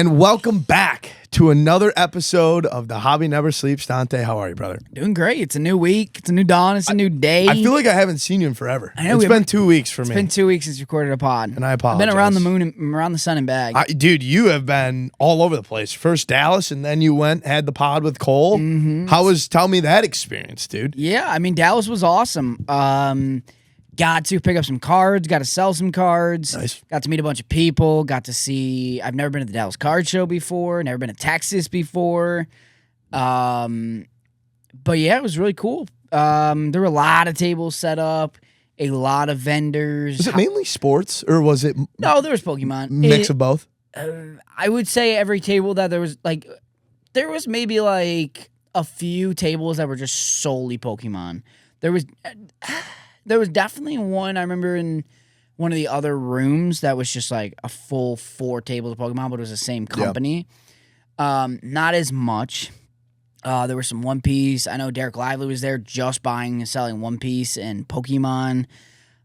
And welcome back to another episode of The Hobby Never Sleeps. Dante, how are you, brother? Doing great. It's a new week. It's a new dawn. It's a new day. I feel like I haven't seen you in forever. I know, it's been 2 weeks for me. It's been 2 weeks since you recorded a pod. And I apologize. I've been around the moon and around the sun and back. Dude, you have been all over the place. First Dallas, and then you had the pod with Cole. Tell me that experience, dude. Yeah, I mean, Dallas was awesome. Got to pick up some cards, got to sell some cards. Nice. Got to meet a bunch of people, got to see, I've never been to the Dallas Card Show before, never been to Texas before. But yeah, it was really cool. There were a lot of tables set up, a lot of vendors. Was it mainly sports, or was it No, there was Pokemon. mix of both? I would say every table that there was maybe like a few tables that were just solely Pokemon. There was definitely one I remember in one of the other rooms that was just like a full 4 tables of Pokemon, but it was the same company. Not as much. There was some One Piece. I know Derek Lively was there just buying and selling One Piece and Pokemon.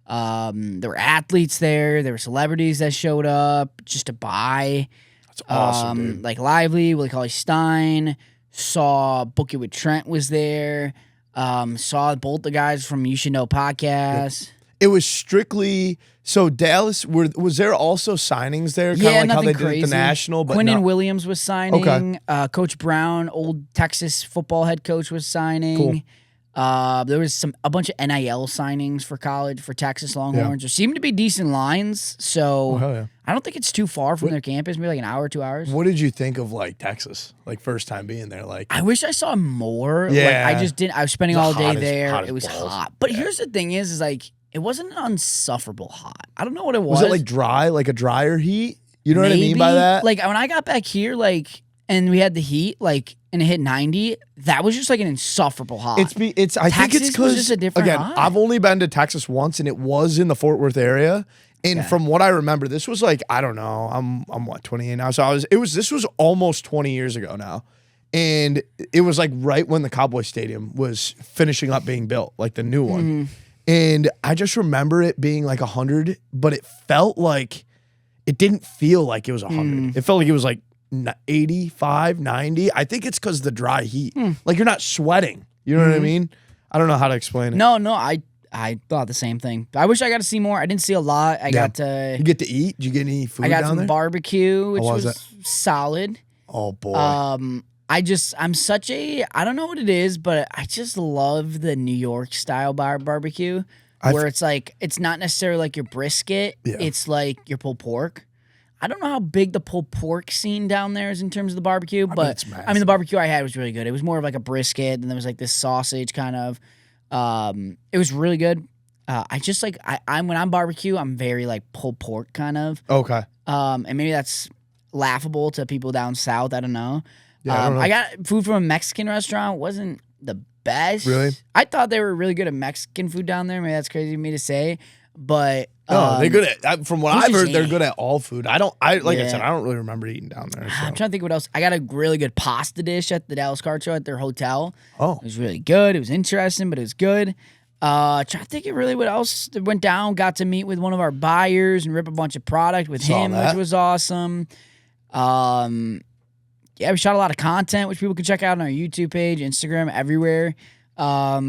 There were athletes there. There were celebrities that showed up just to buy. That's awesome, dude. Like Lively, Willie Cauley-Stein. Saw Book It with Trent was there. Saw both the guys from You Should Know podcast. It was strictly so Dallas. Was there also signings there? Yeah, like how nothing they crazy. did at the National. But Quinnen Williams was signing. Okay. Coach Brown, old Texas football head coach, was signing. Cool. There was a bunch of NIL signings for college for Texas Longhorns. There seemed to be decent lines, so I don't think it's too far from their campus. Maybe like an hour, 2 hours. What did you think of like Texas? Like first time being there, like I wish I saw more. Yeah. Like I just didn't. I was spending all day there. hot as It was balls. hot. But here's the thing: is like it wasn't unsufferable hot. I don't know what it was. Was it like dry, like a drier heat? You know what I mean by that? Like when I got back here, like and we had the heat, like and it hit 90. That was just like an insufferable hot. I think it's Texas was because just a different again, hot. I've only been to Texas once, and it was in the Fort Worth area. And from what I remember, this was like I don't know. I'm what 28 now, so this was almost 20 years ago now, and it was like right when the Cowboy Stadium was finishing up being built, like the new one. And I just remember it being like 100, but it felt like it didn't feel like it was 100. It felt like it was like 85, 90. I think it's because the dry heat. Like you're not sweating. You know what I mean? I don't know how to explain it. No, I thought the same thing. I wish I got to see more. I didn't see a lot. I got to. You get to eat? Did you get any food I got down some there? barbecue, which was was solid. Oh boy. I'm such a, I don't know what it is, but I just love the New York style barbecue where it's like, it's not necessarily like your brisket. Yeah. It's like your pulled pork. I don't know how big the pulled pork scene down there is in terms of the barbecue, but I mean, the barbecue I had was really good. It was more of like a brisket, and there was like this sausage kind of, it was really good. I just like, when I'm barbecue, I'm very like pulled pork kind of. Okay. And maybe that's laughable to people down south. I don't know. Yeah, I don't know. I got food from a Mexican restaurant. Wasn't the best. Really? I thought they were really good at Mexican food down there. Maybe that's crazy of me to say, but No, they're good at. From what I've heard, they're yeah. good at all food. I said, I don't really remember eating down there. So. I'm trying to think of what else. I got a really good pasta dish at the Dallas Card Show at their hotel. Oh, It was really good. It was interesting, but it was good. Trying to think of really what else went down. Got to meet with one of our buyers and rip a bunch of product with him, which was awesome. Yeah, we shot a lot of content, which people can check out on our YouTube page, Instagram, everywhere. Yeah,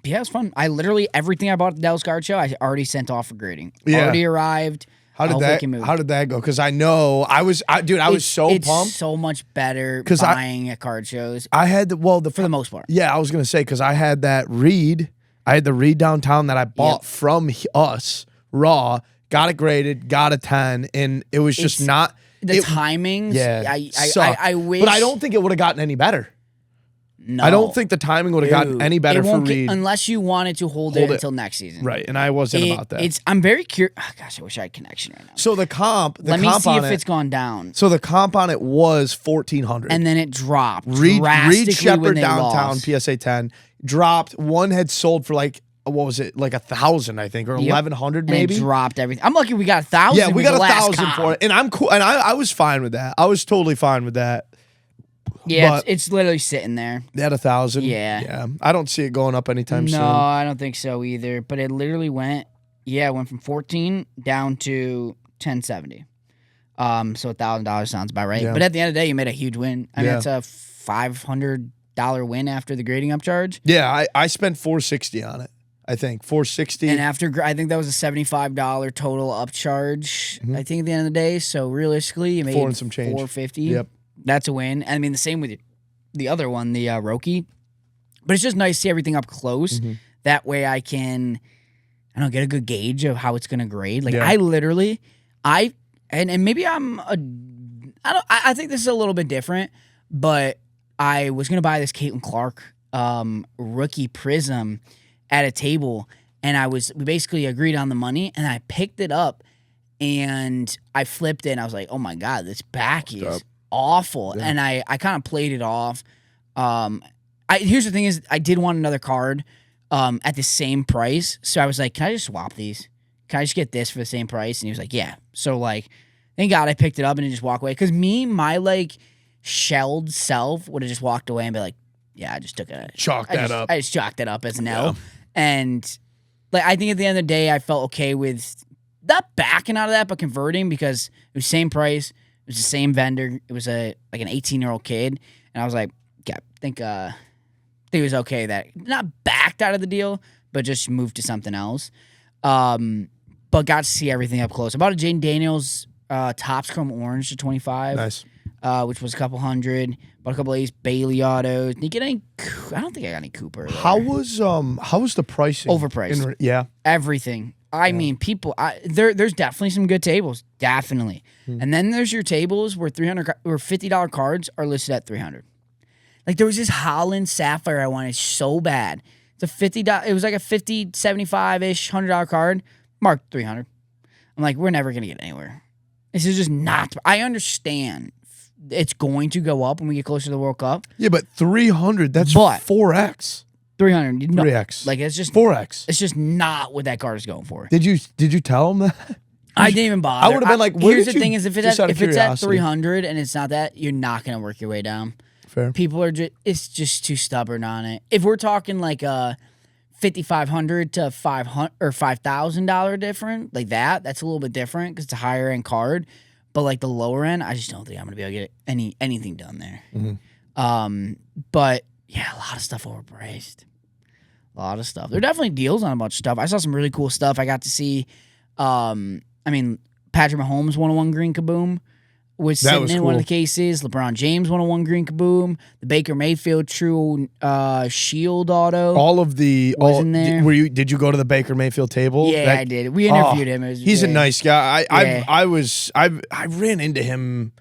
it was fun. I literally, everything I bought at the Dallas Card Show, I already sent off for grading. Yeah. Already arrived. How did that go? Because I know I was so it's pumped. So much better 'Cause buying at card shows. I had For the most part. Yeah, I was gonna say because I had that read. I had the read downtown that I bought from us raw. Got it graded. Got a 10, and it was just not the timings. Yeah, I wish, but I don't think it would have gotten any better. No, I don't think the timing would have gotten any better for Reed. Unless you wanted to hold it until next season. Right, and I wasn't about that. I'm very curious. Oh, gosh, I wish I had connection right now. So the comp, Let me see if it's gone down. So the comp on it was 1,400. And then it dropped Reed drastically when they downtown, lost. PSA 10, dropped. One had sold for like, what was it, like 1,000, I think, or 1,100 maybe. And it dropped everything. I'm lucky we got 1,000. Yeah, we got 1,000 comp. for it. And I'm cool. And I was fine with that. I was totally fine with that. Yeah, it's literally sitting there. They had 1,000. Yeah. Yeah. I don't see it going up anytime soon. No, I don't think so either. But it literally went from 14 down to 1070. So $1,000 sounds about right. Yeah. But at the end of the day, you made a huge win. I mean, Yeah. it's a $500 win after the grading upcharge. Yeah, I spent $460 on it. I think $460. And after, I think that was a $75 total upcharge. I think at the end of the day. So realistically, you made Four and some change. $450. Yep. That's a win. I mean, the same with the other one, the Roki. But it's just nice to see everything up close. That way I can, I don't know, get a good gauge of how it's going to grade. Like I literally, and maybe I think this is a little bit different, but I was going to buy this Caitlin Clark rookie prism at a table, and we basically agreed on the money, and I picked it up, and I flipped it, and I was like, oh my God, this back is awful. Yeah. And I kind of played it off. Here's the thing is, I did want another card at the same price, so I was like, can I just swap these? Can I just get this for the same price? And he was like, yeah. So, like, thank God I picked it up and didn't just walk away. Because my, like, shelled self would have just walked away and be like, yeah, I just took it. Chalk that up. I just chalked it up as an L. And, like, I think at the end of the day, I felt okay with not backing out of that, but converting because it was same price. It was the same vendor. It was like an 18-year-old kid. And I was like, yeah, I think it was okay that not backed out of the deal, but just moved to something else. But got to see everything up close. I bought a Jaden Daniels Topps Chrome Orange to 25. Nice. Which was a couple hundred. Bought a couple Ace Bailey autos. Did you get any? I don't think I got any Cooper. There. How was the pricing? Overpriced. Yeah. Everything. I mean, people. There's definitely some good tables. Definitely. And then there's your tables where $50 cards are listed at $300. Like there was this Holland Sapphire I wanted so bad. It's a $50. It was like a $50, $75-ish, $100 card. Marked $300. I'm like, we're never gonna get anywhere. This is just not. I understand it's going to go up when we get closer to the World Cup. Yeah, but 300. That's 4x. 300. No, 3x. Like it's just 4x. It's just not what that card is going for. Did you tell him that? I didn't even bother. I would have been like, here's the thing: is if it's at 300 and it's not that, you're not gonna work your way down. Fair. People are it's just too stubborn on it. If we're talking like a $5,500 to $500 or $5,000 different, like that's a little bit different because it's a higher end card. But like the lower end, I just don't think I'm gonna be able to get anything done there. But yeah, a lot of stuff overpriced. A lot of stuff. There are definitely deals on a bunch of stuff. I saw some really cool stuff. I got to see. I mean, Patrick Mahomes 101 green kaboom was sitting in one of the cases. LeBron James 101 green kaboom. The Baker Mayfield True Shield auto. All of the was in there. Did you go to the Baker Mayfield table? Yeah, I did. We interviewed him. He's a nice guy. I ran into him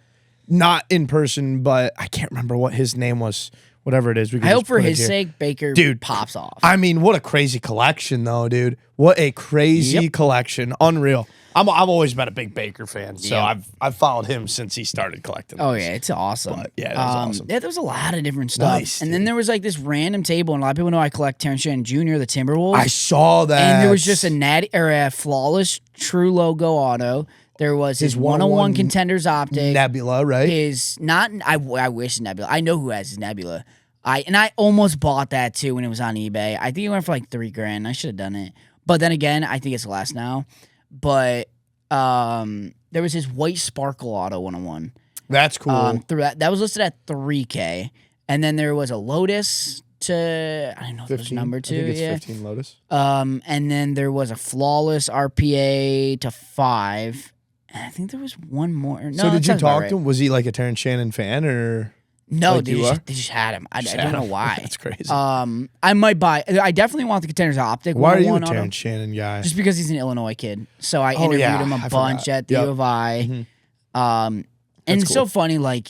not in person, but I can't remember what his name was. Whatever it is, we can I hope for his sake, Baker pops off. I mean, what a crazy collection, though, dude. What a crazy collection. Unreal. I've always been a big Baker fan, so I've followed him since he started collecting. Oh yeah, it's awesome. But, yeah, it was awesome. Yeah, there was a lot of different stuff. Nice, and then there was like this random table, and a lot of people know I collect Terrence Shannon Jr., the Timberwolves. I saw that. And there was just a flawless True logo auto. There was his 101 Contenders Optic. Nebula, right? I wish Nebula. I know who has his Nebula. I almost bought that too when it was on eBay. I think it went for like $3,000. I should have done it. But then again, I think it's less now. But there was his White Sparkle Auto 101. That's cool. That was listed at $3,000. And then there was a Lotus to, I don't know if it was number 2. I think it's 15 Lotus. And then there was a Flawless RPA to $5,000. And I think there was one more. No, so did you talk to him? Was he like a Terrence Shannon fan or? No, like they just had him. I don't know why. That's crazy. I might buy. I definitely want the Contenders Optic. Why are you a Terrence Shannon guy? Just because he's an Illinois kid. So I interviewed him a bunch at the U of I. And it's so funny. Like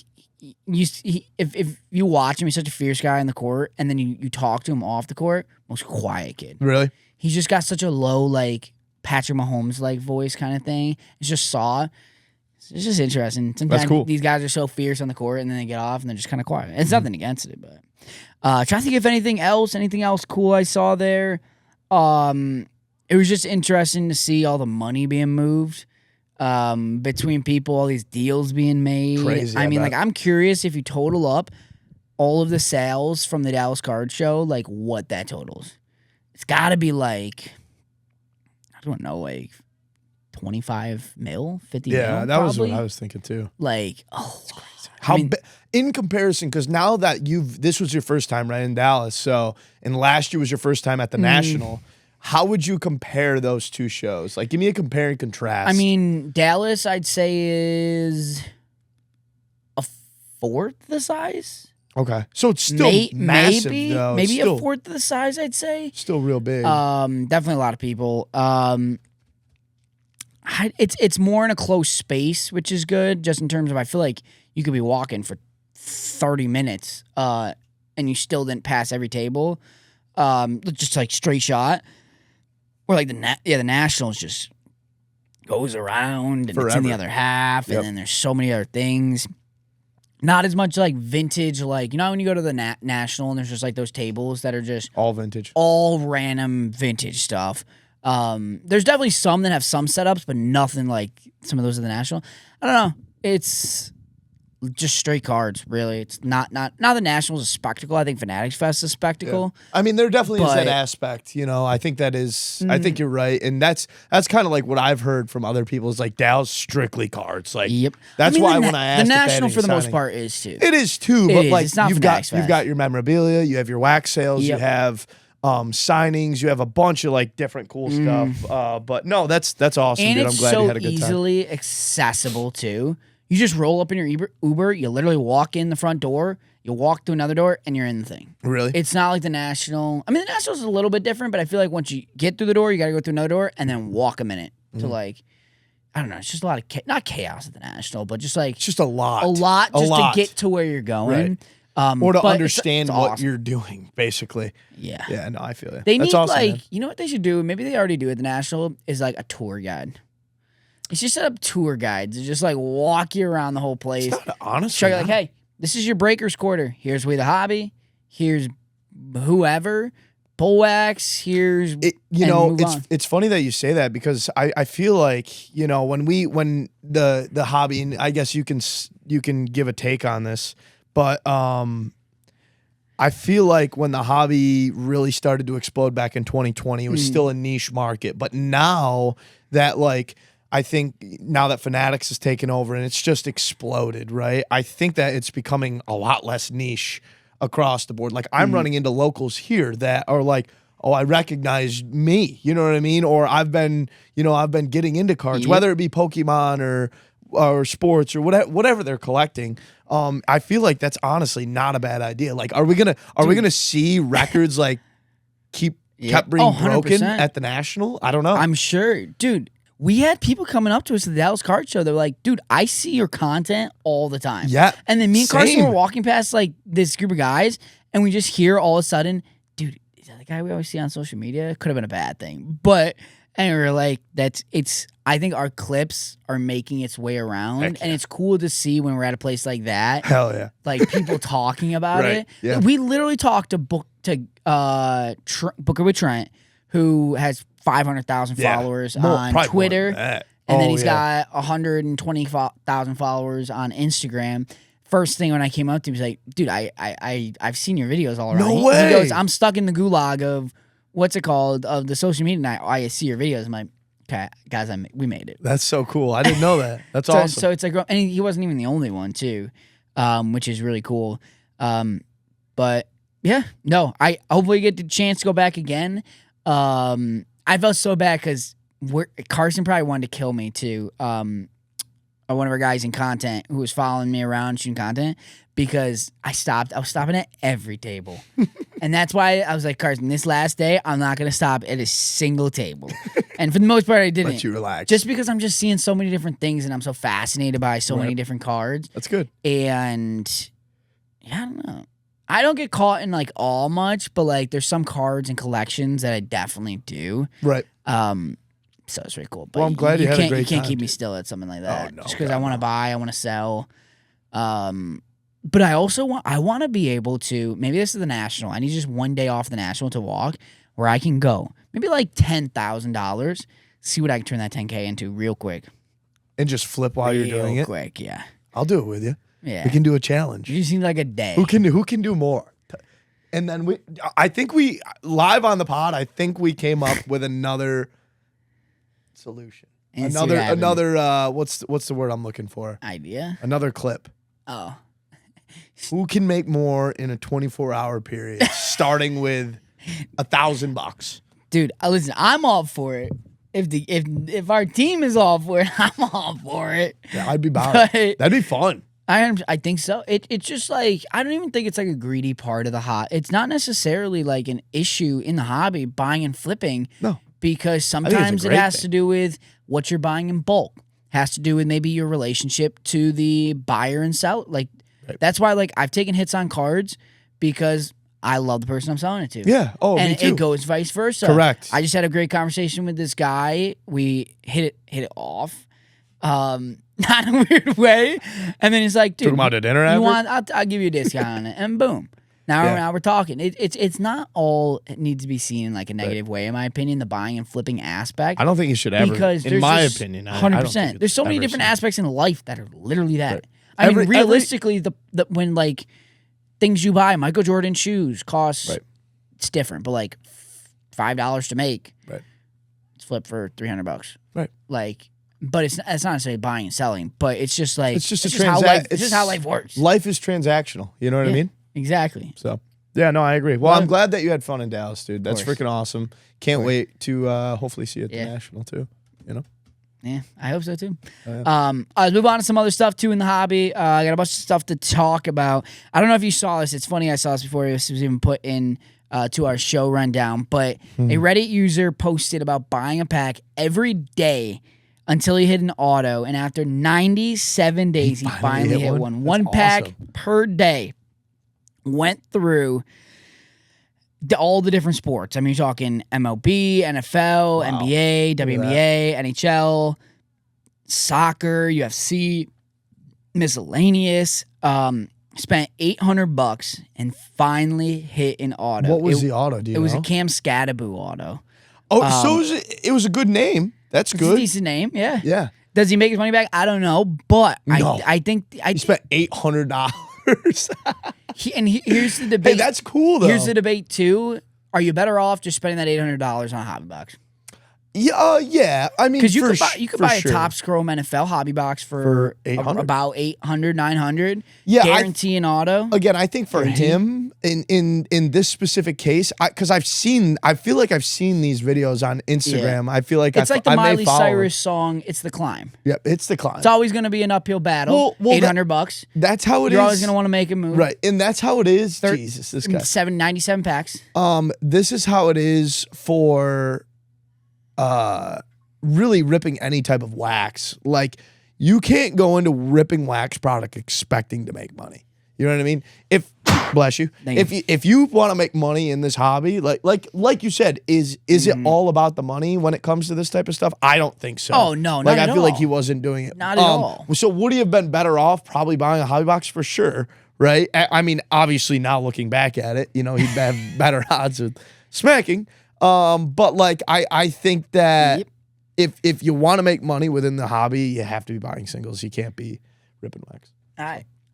if you watch him, he's such a fierce guy on the court, and then you talk to him off the court. Most quiet kid. Really? He's just got such a low like Patrick Mahomes like voice kind of thing. It's just It's just interesting. Sometimes these guys are so fierce on the court, and then they get off, and they're just kind of quiet. It's nothing against it, but trying to think if anything else cool I saw there. It was just interesting to see all the money being moved between people, all these deals being made. Crazy. I mean, like I'm curious if you total up all of the sales from the Dallas Card Show, like what that totals. It's got to be like I don't know, like 25 mil, 50 mil. Yeah, that probably. was what I was thinking too. Like, oh, it's crazy. How in comparison, because now that this was your first time, right, in Dallas, so, and last year was your first time at the National, how would you compare those two shows? Like, give me a compare and contrast. I mean, Dallas, I'd say, is a fourth the size. Okay. So it's still massive, though. Maybe still, a fourth of the size, I'd say. Still real big. Definitely a lot of people. It's more in a close space, which is good, just in terms of I feel like you could be walking for 30 minutes and you still didn't pass every table. Just like straight shot. Or like the Nationals just goes around and Forever. it's in the other half, and then there's so many other things. Not as much like vintage, like, you know when you go to the National and there's just like those tables that are just all vintage, all random vintage stuff. There's definitely some that have some setups, but nothing like some of those at the National. I don't know. It's just straight cards, really. It's not the National's a spectacle. I think Fanatics Fest is a spectacle. Yeah. I mean, there definitely is that aspect. You know, I think that is. I think you're right, and that's kind of like what I've heard from other people is like Dallas strictly cards. Like, that's why when I asked the National for the most signing, part is too. It is too, but like you've Fanatics got your memorabilia, you have your wax sales, you have signings, you have a bunch of like different cool stuff. But no, that's awesome, and dude. I'm glad you had a good time. It's so easily accessible too. You just roll up in your Uber, you literally walk in the front door, you walk to another door, and you're in the thing. Really? It's not like the National. I mean, the National's a little bit different, but I feel like once you get through the door, you got to go through another door and then walk a minute to like, I don't know. It's just a lot of not chaos at the National, but just like it's just a lot to get to where you're going. Right. Or to understand what awesome. You're doing, basically. Yeah. Yeah, no, I feel it. They That's need, awesome, like, man. you know what they should do? Maybe they already do at the National, is like a tour guide. It's just set up tour guides. It's just like walk you around the whole place. It's not, honestly. Show you like, hey, this is your Breakers quarter. Here's WeTheHobby. Here's whoever. Pull wax. Here's it's funny that you say that because I feel like, you know, when the hobby, and I guess you can give a take on this, but I feel like when the hobby really started to explode back in 2020, it was still a niche market. But now that like I think now that Fanatics has taken over and it's just exploded, right? I think that it's becoming a lot less niche across the board. Like I'm running into locals here that are like, oh, I recognize me, you know what I mean? Or I've been getting into cards, whether it be Pokemon or sports or whatever they're collecting. I feel like that's honestly not a bad idea. Like, are we gonna see records like kept being broken at the National? I don't know. I'm sure, dude. We had people coming up to us at the Dallas Card Show. They're like, dude, I see your content all the time. Yeah. And then me and Carson were walking past like this group of guys, and we just hear all of a sudden, dude, is that the guy we always see on social media? Could have been a bad thing. And we were like, I think our clips are making its way around. Heck yeah. And it's cool to see when we're at a place like that. Hell yeah. Like people talking about Right, it. yeah. We literally talked to Booker with Trent, who has 500,000 followers on Twitter, and then he's got 120,000 followers on Instagram. First thing when I came up to him, he's like, "Dude, I've seen your videos all around." No way. He goes, "I'm stuck in the gulag of what's it called of the social media, and I see your videos." I'm like, "Okay, guys, we made it." That's so cool. I didn't know that. That's awesome. So it's like, and he wasn't even the only one too, which is really cool. But yeah, no, I hopefully get the chance to go back again. I felt so bad because Carson probably wanted to kill me too. One of our guys in content who was following me around shooting content because I was stopping at every table. And that's why I was like, Carson, this last day, I'm not going to stop at a single table. And for the most part, I didn't. Let you relax. Just because I'm just seeing so many different things and I'm so fascinated by so many different cards. That's good. And yeah, I don't know. I don't get caught in like all much, but like there's some cards and collections that I definitely do. Right. So it's really cool. But well, I'm glad you had a great time. You can't keep me still at something like that. Oh, no, just because I want to buy, I want to sell. But I also want to be able to, maybe this is the National. I need just one day off the National to walk where I can go. Maybe like $10,000. See what I can turn that 10K into real quick. And just flip while you're doing it? Real quick, yeah. I'll do it with you. Yeah. We can do a challenge. You just need like a day. Who can do more? And then I think we live on the pod, I think we came up with another solution. And see what happens. Another. What's the word I'm looking for? Idea. Another clip. Oh. Who can make more in a 24-hour period, starting with $1,000? Dude, listen, I'm all for it. If our team is all for it, I'm all for it. Yeah, I'd be about it. That'd be fun. I think so. It's just like, I don't even think it's like a greedy part of the hobby. It's not necessarily like an issue in the hobby, buying and flipping. No. Because sometimes it has to do with what you're buying in bulk. Has to do with maybe your relationship to the buyer and seller. Like, that's why, like, I've taken hits on cards because I love the person I'm selling it to. Yeah. Oh, and me too. it goes vice versa. Correct. I just had a great conversation with this guy. We hit it off. Not in a weird way. And then he's like, dude, talking about a dinner you after? I'll give you a discount on it. And boom. Now we're talking. It's not all it needs to be seen in like a negative way, in my opinion, the buying and flipping aspect. I don't think you should ever, because in my opinion, 100%. There's so many different aspects in life that are literally that. Right. I mean, realistically, the when like things you buy, Michael Jordan shoes cost, it's different, but like $5 to make, it's flipped for $300. Right. Like, but it's not necessarily buying and selling, but it's just like it's just how life works. Life is transactional. You know what I mean? Exactly. So, yeah, no, I agree. Well, I'm glad that you had fun in Dallas, dude. That's freaking awesome. Can't wait to hopefully see you at the National, too. You know? Yeah, I hope so, too. Oh, yeah. Let's move on to some other stuff, too, in the hobby. I got a bunch of stuff to talk about. I don't know if you saw this. It's funny I saw this before this was even put in to our show rundown, but a Reddit user posted about buying a pack every day until he hit an auto, and after 97 days, he finally hit one. One pack per day. Went through all the different sports. I mean, you're talking MLB, NFL, NBA, WNBA, NHL, soccer, UFC, miscellaneous. Spent $800 and finally hit an auto. What was the auto? Do you know? It was a Cam Scadaboo auto. Oh, so it was a good name. That's good. It's a decent name, yeah. Yeah. Does he make his money back? I don't know, but No. I think he spent $800. Here's the debate. Hey, that's cool though. Here's the debate too. Are you better off just spending that $800 on a hobby box? Yeah. I mean, because you could buy a Topps Chrome NFL hobby box for about 800, 900. Yeah, guarantee an auto. Again, I think for him in this specific case, because I feel like I've seen these videos on Instagram. Yeah. I feel like it's like the Miley Cyrus song. It's the climb. Yep, it's the climb. It's always going to be an uphill battle. Well, $800. That's how it is. You're always going to want to make a move, right? And that's how it is. Jesus, this guy. 97 packs. This is how it is for. Really ripping any type of wax. Like, you can't go into ripping wax product expecting to make money. You know what I mean? Bless you. If you want to make money in this hobby, like you said, is it all about the money when it comes to this type of stuff? I don't think so. Oh no, not at all. I feel like he wasn't doing it. Not at all. So would he have been better off probably buying a hobby box for sure? Right? I mean, obviously now looking back at it, you know, he'd have better odds of smacking. But like I think that if you want to make money within the hobby, you have to be buying singles. You can't be ripping wax.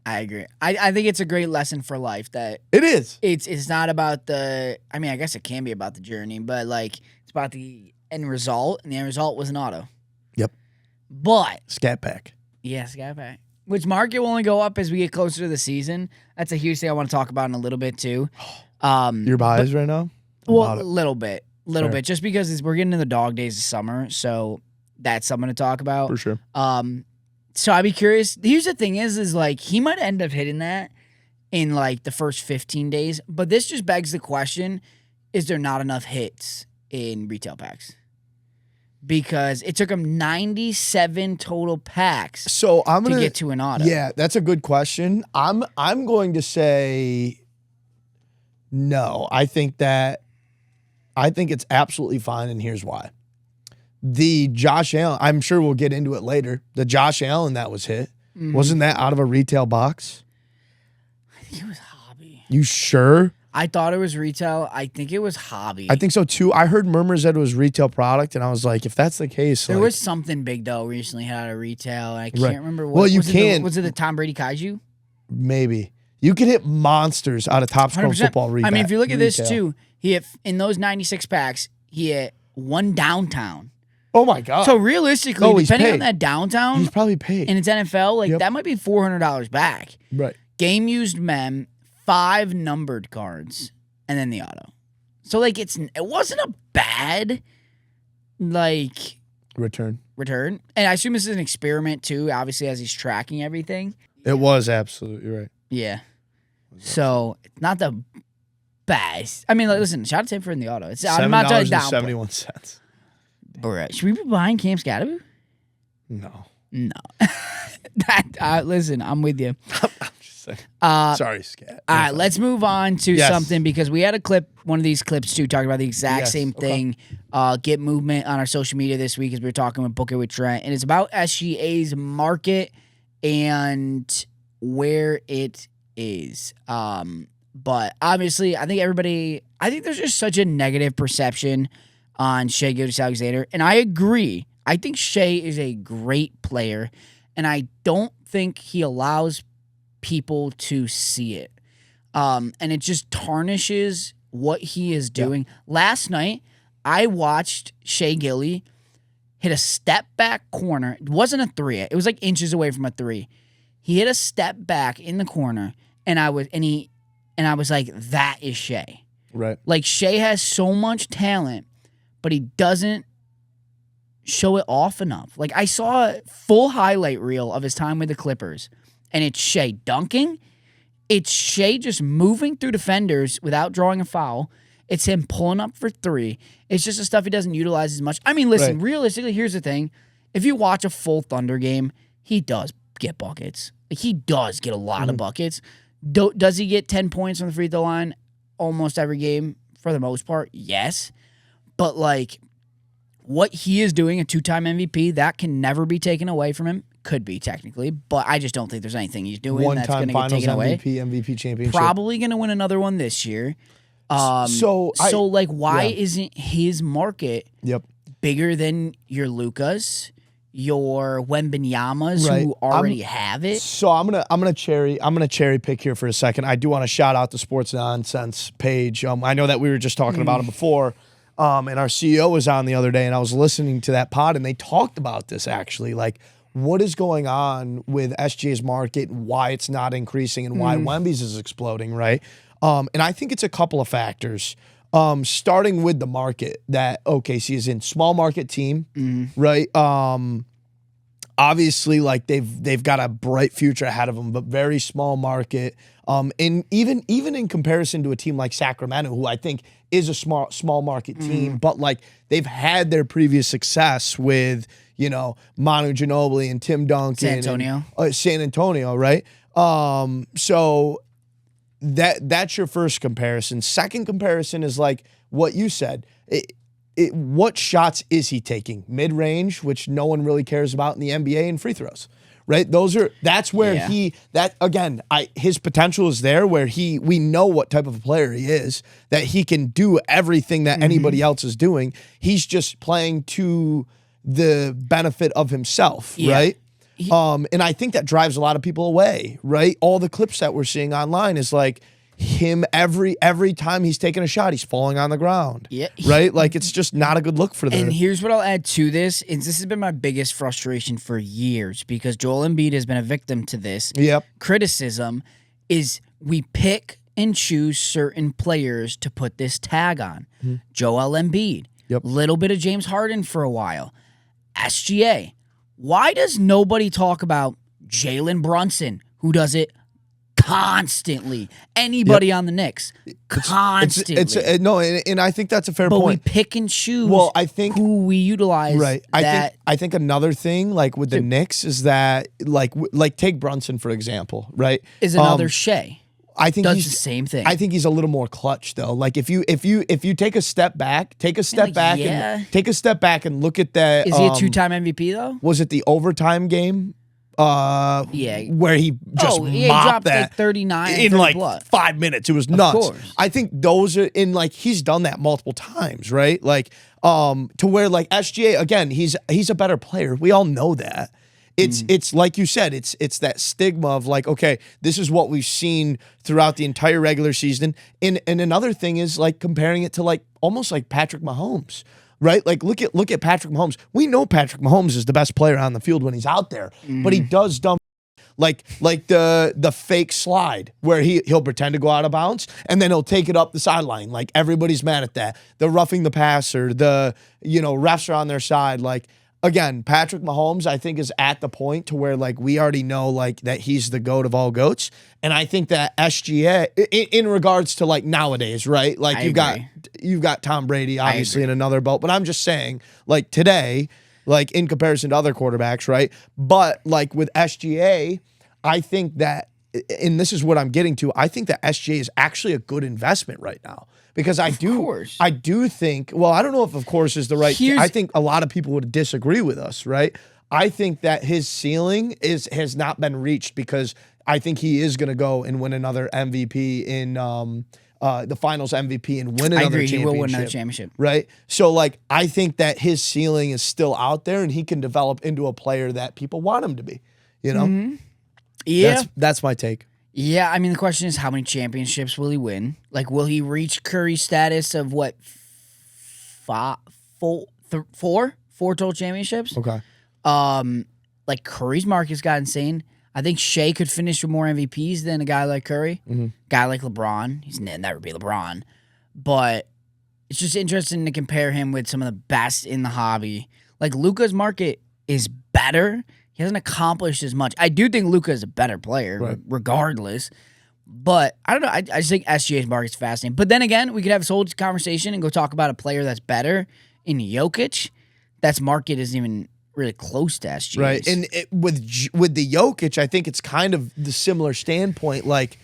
I agree. I think it's a great lesson for life that it is. It's not about the. I mean, I guess it can be about the journey, but like it's about the end result, and the end result was an auto. Yep. But Scat Pack. Yeah, Scat Pack. Which market will only go up as we get closer to the season. That's a huge thing I want to talk about in a little bit too. Your buys right now? Well, a little bit, just because we're getting into the dog days of summer, so that's something to talk about for sure. So I'd be curious. Here's the thing: is like he might end up hitting that in like the first 15 days, but this just begs the question: is there not enough hits in retail packs? Because it took him 97 total packs, so I'm gonna to get to an auto. Yeah, that's a good question. I'm going to say no. I think it's absolutely fine, and here's why. The Josh Allen, I'm sure we'll get into it later. The Josh Allen that was hit, wasn't that out of a retail box? I think it was hobby. You sure? I thought it was retail. I think it was hobby. I think so too. I heard murmurs that it was retail product, and I was like, if that's the case, there was something big though recently had out of retail. I can't remember what. Well, you was it the Tom Brady Kaiju? Maybe you could hit monsters out of Topps Chrome football retail. I mean, if you look at this too, he hit in those 96 packs, he hit one downtown. Oh my God. So realistically, Oh, he's depending on paid. that downtown He's probably paid. and it's NFL, like Yep. that might be $400 back. Right. Game used mem, 5 numbered cards, and then the auto. So like it wasn't a bad like Return. return. And I assume this is an experiment too, obviously as he's tracking everything. It was absolutely right. Yeah. So it's not the best. I mean, like, listen, shout out to him for in the auto. It's I'm not trying to downplay. $7.71. Bruh, should we be buying Cam Scatterby? No. No. Listen, I'm with you. I'm just saying. Sorry, Scat. All right, let's move on to Yes. something because we had a clip, one of these clips too, talking about the exact Yes, same okay. thing. Get movement on our social media this week as we were talking with Booker with Trent, and it's about SGA's market and where it is. But obviously, I think there's just such a negative perception on Shai Gilgeous-Alexander, and I agree. I think Shai is a great player, and I don't think he allows people to see it. And it just tarnishes what he is doing. Yeah. Last night, I watched Shai Gilly hit a step back corner. It wasn't a 3. It was like inches away from a 3. He hit a step back in the corner, and I was like, that is Shai. Right. Like Shai has so much talent, but he doesn't show it off enough. Like I saw a full highlight reel of his time with the Clippers, and it's Shai dunking. It's Shai just moving through defenders without drawing a foul. It's him pulling up for 3. It's just the stuff he doesn't utilize as much. I mean, listen, realistically, here's the thing. If you watch a full Thunder game, he does get buckets. Like he does get a lot of buckets. Does he get 10 points on the free throw line almost every game for the most part? Yes. But like what he is doing, a 2-time MVP, that can never be taken away from him. Could be technically, but I just don't think there's anything he's doing that's going to get taken away. MVP championship. Probably going to win another one this year. So why isn't his market bigger than your Lukas, your Wembanyamas who already have it? So I'm gonna cherry pick here for a second. I do want to shout out the Sports Nonsense page. I know that we were just talking about him before. And our CEO was on the other day, and I was listening to that pod, and they talked about this actually, like what is going on with SGA's market, why it's not increasing, and why Wemby's is exploding, right? And I think it's a couple of factors. Starting with the market that OKC is in, small market team, right? Obviously, like they've got a bright future ahead of them, but very small market. And even in comparison to a team like Sacramento, who I think is a small market team, but like they've had their previous success with Manu Ginobili and Tim Duncan, San Antonio, right? So that's your first comparison. Second comparison is like what you said. What shots is he taking? Mid-range, which no one really cares about in the NBA, and free throws, right? That's where his potential is there, where we know what type of a player he is, that he can do everything that anybody else is doing. He's just playing to the benefit of himself, right? And I think that drives a lot of people away, right? All the clips that we're seeing online is like him every time he's taking a shot, he's falling on the ground. Yeah. Right? Like it's just not a good look for them. And here's what I'll add to this, is this has been my biggest frustration for years because Joel Embiid has been a victim to this. Criticism is we pick and choose certain players to put this tag on. Joel Embiid. Little bit of James Harden for a while. SGA. Why does nobody talk about Jalen Brunson, who does it constantly? Anybody on the Knicks, constantly. No, and I think that's a fair point. But we pick and choose. I think who we utilize. Right. I think another thing, like with the Knicks, is that like take Brunson for example, right? Is another Shai. I think does the same thing. I think he's a little more clutch though. Like if you take a step back, and look at that. Is he a 2-time MVP though? Was it the overtime game? Where he just mopped that like 39 in like 5 minutes. It was nuts. I think those are in like he's done that multiple times, right? Like to where like SGA again, he's a better player. We all know that. It's like you said, it's that stigma of like, okay, this is what we've seen throughout the entire regular season. And another thing is like comparing it to like almost like Patrick Mahomes, right? Like look at Patrick Mahomes. We know Patrick Mahomes is the best player on the field when he's out there, but he does dumb like the fake slide where he'll pretend to go out of bounds and then he'll take it up the sideline. Like everybody's mad at that. The roughing the passer, the refs are on their side. Like again, Patrick Mahomes, I think, is at the point to where like we already know like that he's the GOAT of all GOATs. And I think that SGA in regards to like nowadays, right? Like you've got Tom Brady obviously in another boat, but I'm just saying like today, like in comparison to other quarterbacks, right? But like with SGA, I think that, and this is what I'm getting to, I think that SGA is actually a good investment right now. Because I do think, well, I don't know if of course is the right, I think a lot of people would disagree with us, right? I think that his ceiling has not been reached because I think he is going to go and win another MVP in the finals MVP and win another championship. He will win another championship. Right? So, like, I think that his ceiling is still out there and he can develop into a player that people want him to be, Yeah. That's my take. Yeah, I mean, the question is how many championships will he win? Like, will he reach Curry's status of what, four total championships? Okay. Like, Curry's market's got insane. I think Shea could finish with more MVPs than a guy like Curry. Guy like LeBron. He's never be LeBron. But it's just interesting to compare him with some of the best in the hobby. Like, Luka's market is better. He hasn't accomplished as much. I do think Luka is a better player, regardless. But I don't know. I just think SGA's market's fascinating. But then again, we could have this whole conversation and go talk about a player that's better in Jokic. That's market isn't even really close to SGA's. Right. And with the Jokic, I think it's kind of the similar standpoint. Like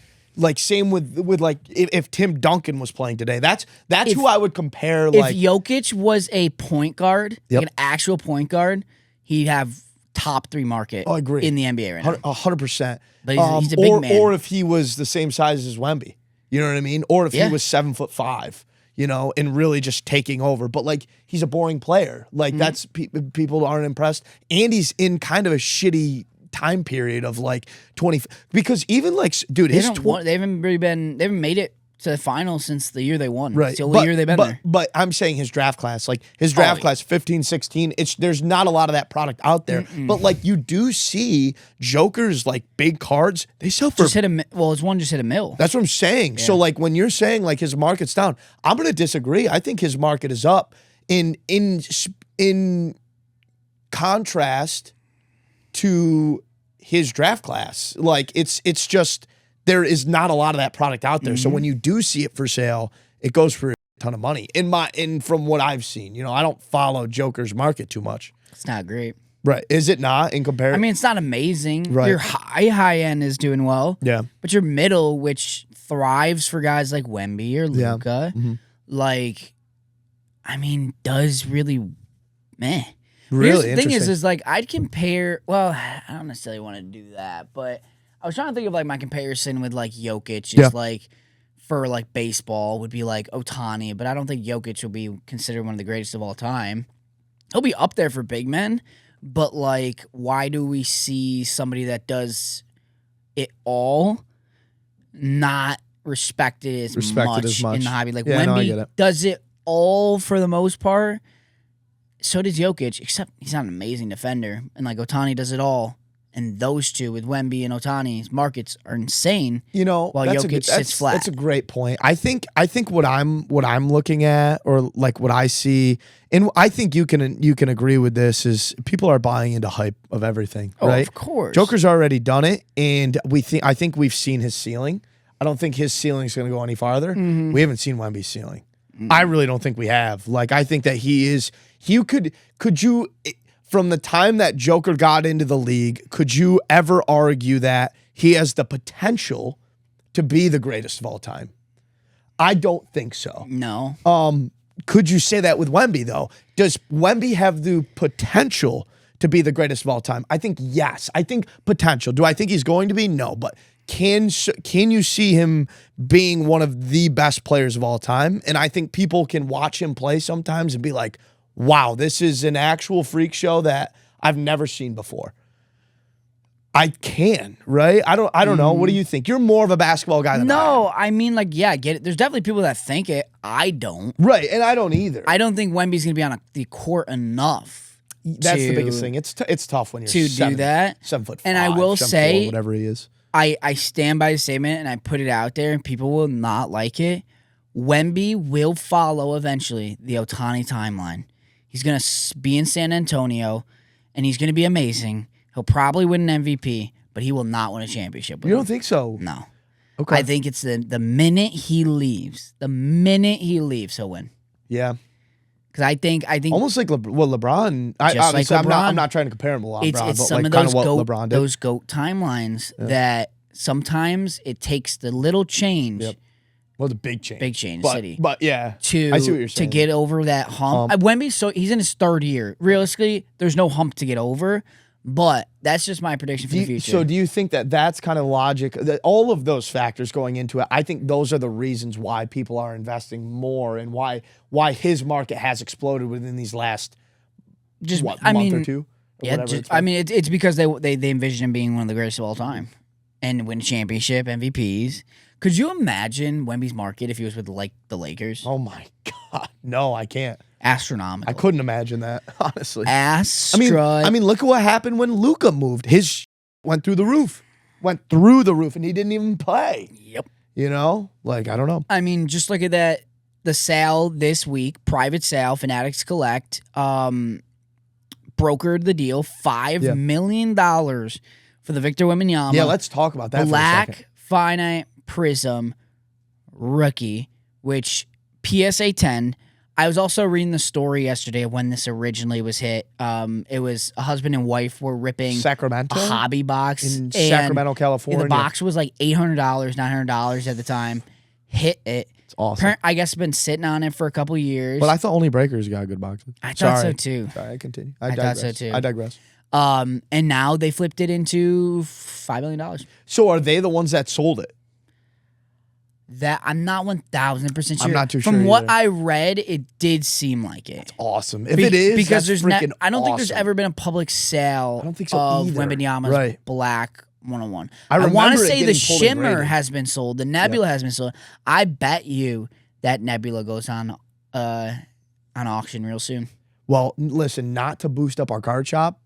same with like if Tim Duncan was playing today. That's who I would compare. If Jokic was a point guard, like an actual point guard, he'd have top 3 market in the NBA right now. 100%. But he's a big man. Or if he was the same size as Wemby. You know what I mean? Or if he was 7'5", and really just taking over. But like he's a boring player. Like that's people aren't impressed. And he's in kind of a shitty time period of like 20 because even like dude, they haven't made it to the finals since the year they won. Right. It's the only year they've been there. But I'm saying his draft class, like his draft class 15, 16, there's not a lot of that product out there. But like you do see Joker's like big cards, they sell for his one just hit a mill. That's what I'm saying. Yeah. So like when you're saying like his market's down, I'm gonna disagree. I think his market is up in contrast to his draft class. Like it's just there is not a lot of that product out there. So when you do see it for sale, it goes for a ton of money. From what I've seen, I don't follow Joker's market too much. It's not great. Right. Is it not in comparison? I mean, it's not amazing. Right. Your high end is doing well. Yeah. But your middle, which thrives for guys like Wemby or Luka, like, I mean, does really meh. Really? Here's the thing is like I'd compare, well, I don't necessarily want to do that, but I was trying to think of like my comparison with like Jokic is like for like baseball would be like Ohtani, but I don't think Jokic will be considered one of the greatest of all time. He'll be up there for big men, but like why do we see somebody that does it all not respected as much in the hobby? Like Wemby does it all for the most part. So does Jokic, except he's not an amazing defender. And like Ohtani does it all. And those two with Wemby and Ohtani's markets are insane. While Jokic sits flat. That's a great point. I think what I'm looking at, or like what I see, and I think you can agree with this, is people are buying into hype of everything. Oh, right? Of course. Joker's already done it, and I think we've seen his ceiling. I don't think his ceiling is going to go any farther. We haven't seen Wemby's ceiling. I really don't think we have. Like I think that he is. Could you? From the time that Joker got into the league, could you ever argue that he has the potential to be the greatest of all time? I don't think so. No. Could you say that with Wemby, though? Does Wemby have the potential to be the greatest of all time? I think yes. I think potential. Do I think he's going to be? No. But can you see him being one of the best players of all time? And I think people can watch him play sometimes and be like, wow, this is an actual freak show that I've never seen before. I can, right? I don't know. What do you think? You're more of a basketball guy than I am. No, I mean, like, yeah, I get it. There's definitely people that think it. I don't. Right, and I don't either. I don't think Wemby's going to be on the court enough. That's the biggest thing. It's tough when you're to do that. 7'5", and I will 7'4", say, whatever he is. I stand by the statement and I put it out there, and people will not like it. Wemby will follow eventually the Ohtani timeline. He's going to be in San Antonio, and he's going to be amazing. He'll probably win an MVP, but he will not win a championship. You don't think so? No. Okay. I think it's the minute he leaves. The minute he leaves, he'll win. Yeah. Because I think almost like LeBron. Obviously, like LeBron. I'm not trying to compare him to LeBron, It's but some like of kind those of what GOAT, LeBron did. those GOAT timelines that sometimes it takes the little change. Yep. Well, the big change. Big change, but, city. But yeah, to, I see what you're saying. To get over that hump. Wemby's he's in his third year. Realistically, there's no hump to get over, but that's just my prediction for the future. So do you think that that's kind of logic, that all of those factors going into it, I think those are the reasons why people are investing more and why his market has exploded within these last month or two? Yeah, it's because they envision him being one of the greatest of all time and win a championship, MVPs. Could you imagine Wemby's market if he was with like the Lakers? Oh my God, no, I can't. Astronomical. I couldn't imagine that, honestly. I mean, look at what happened when Luka moved. His went through the roof, and he didn't even play. Yep. You know, like I don't know. I mean, just look at that. The sale this week, private sale, Fanatics Collect, brokered the deal, $5 million for the Victor Wembanyama. Yeah, let's talk about that. Black for a second. Finite Prism rookie, which PSA 10. I was also reading the story yesterday of when this originally was hit. It was a husband and wife were ripping Sacramento, a hobby box in Sacramento, California. The box was like $800, $900 at the time. Hit it. It's awesome. I guess been sitting on it for a couple years. But I thought only Breakers got good boxes. I thought so too. Sorry, I continue. I thought so too. I digress. And now they flipped it into $5 million. So are they the ones that sold it? That I'm not 1,000% sure. I'm not too sure. From what either. I read, it did seem like it. That's awesome. If it is, because that's there's I don't think there's ever been a public sale. I don't think so of either. Wembanyama's Black 101. I want to remember it say the getting pulled and Shimmer graded. has been sold. The Nebula has been sold. I bet you that Nebula goes on auction real soon. Well, listen, not to boost up our card shop,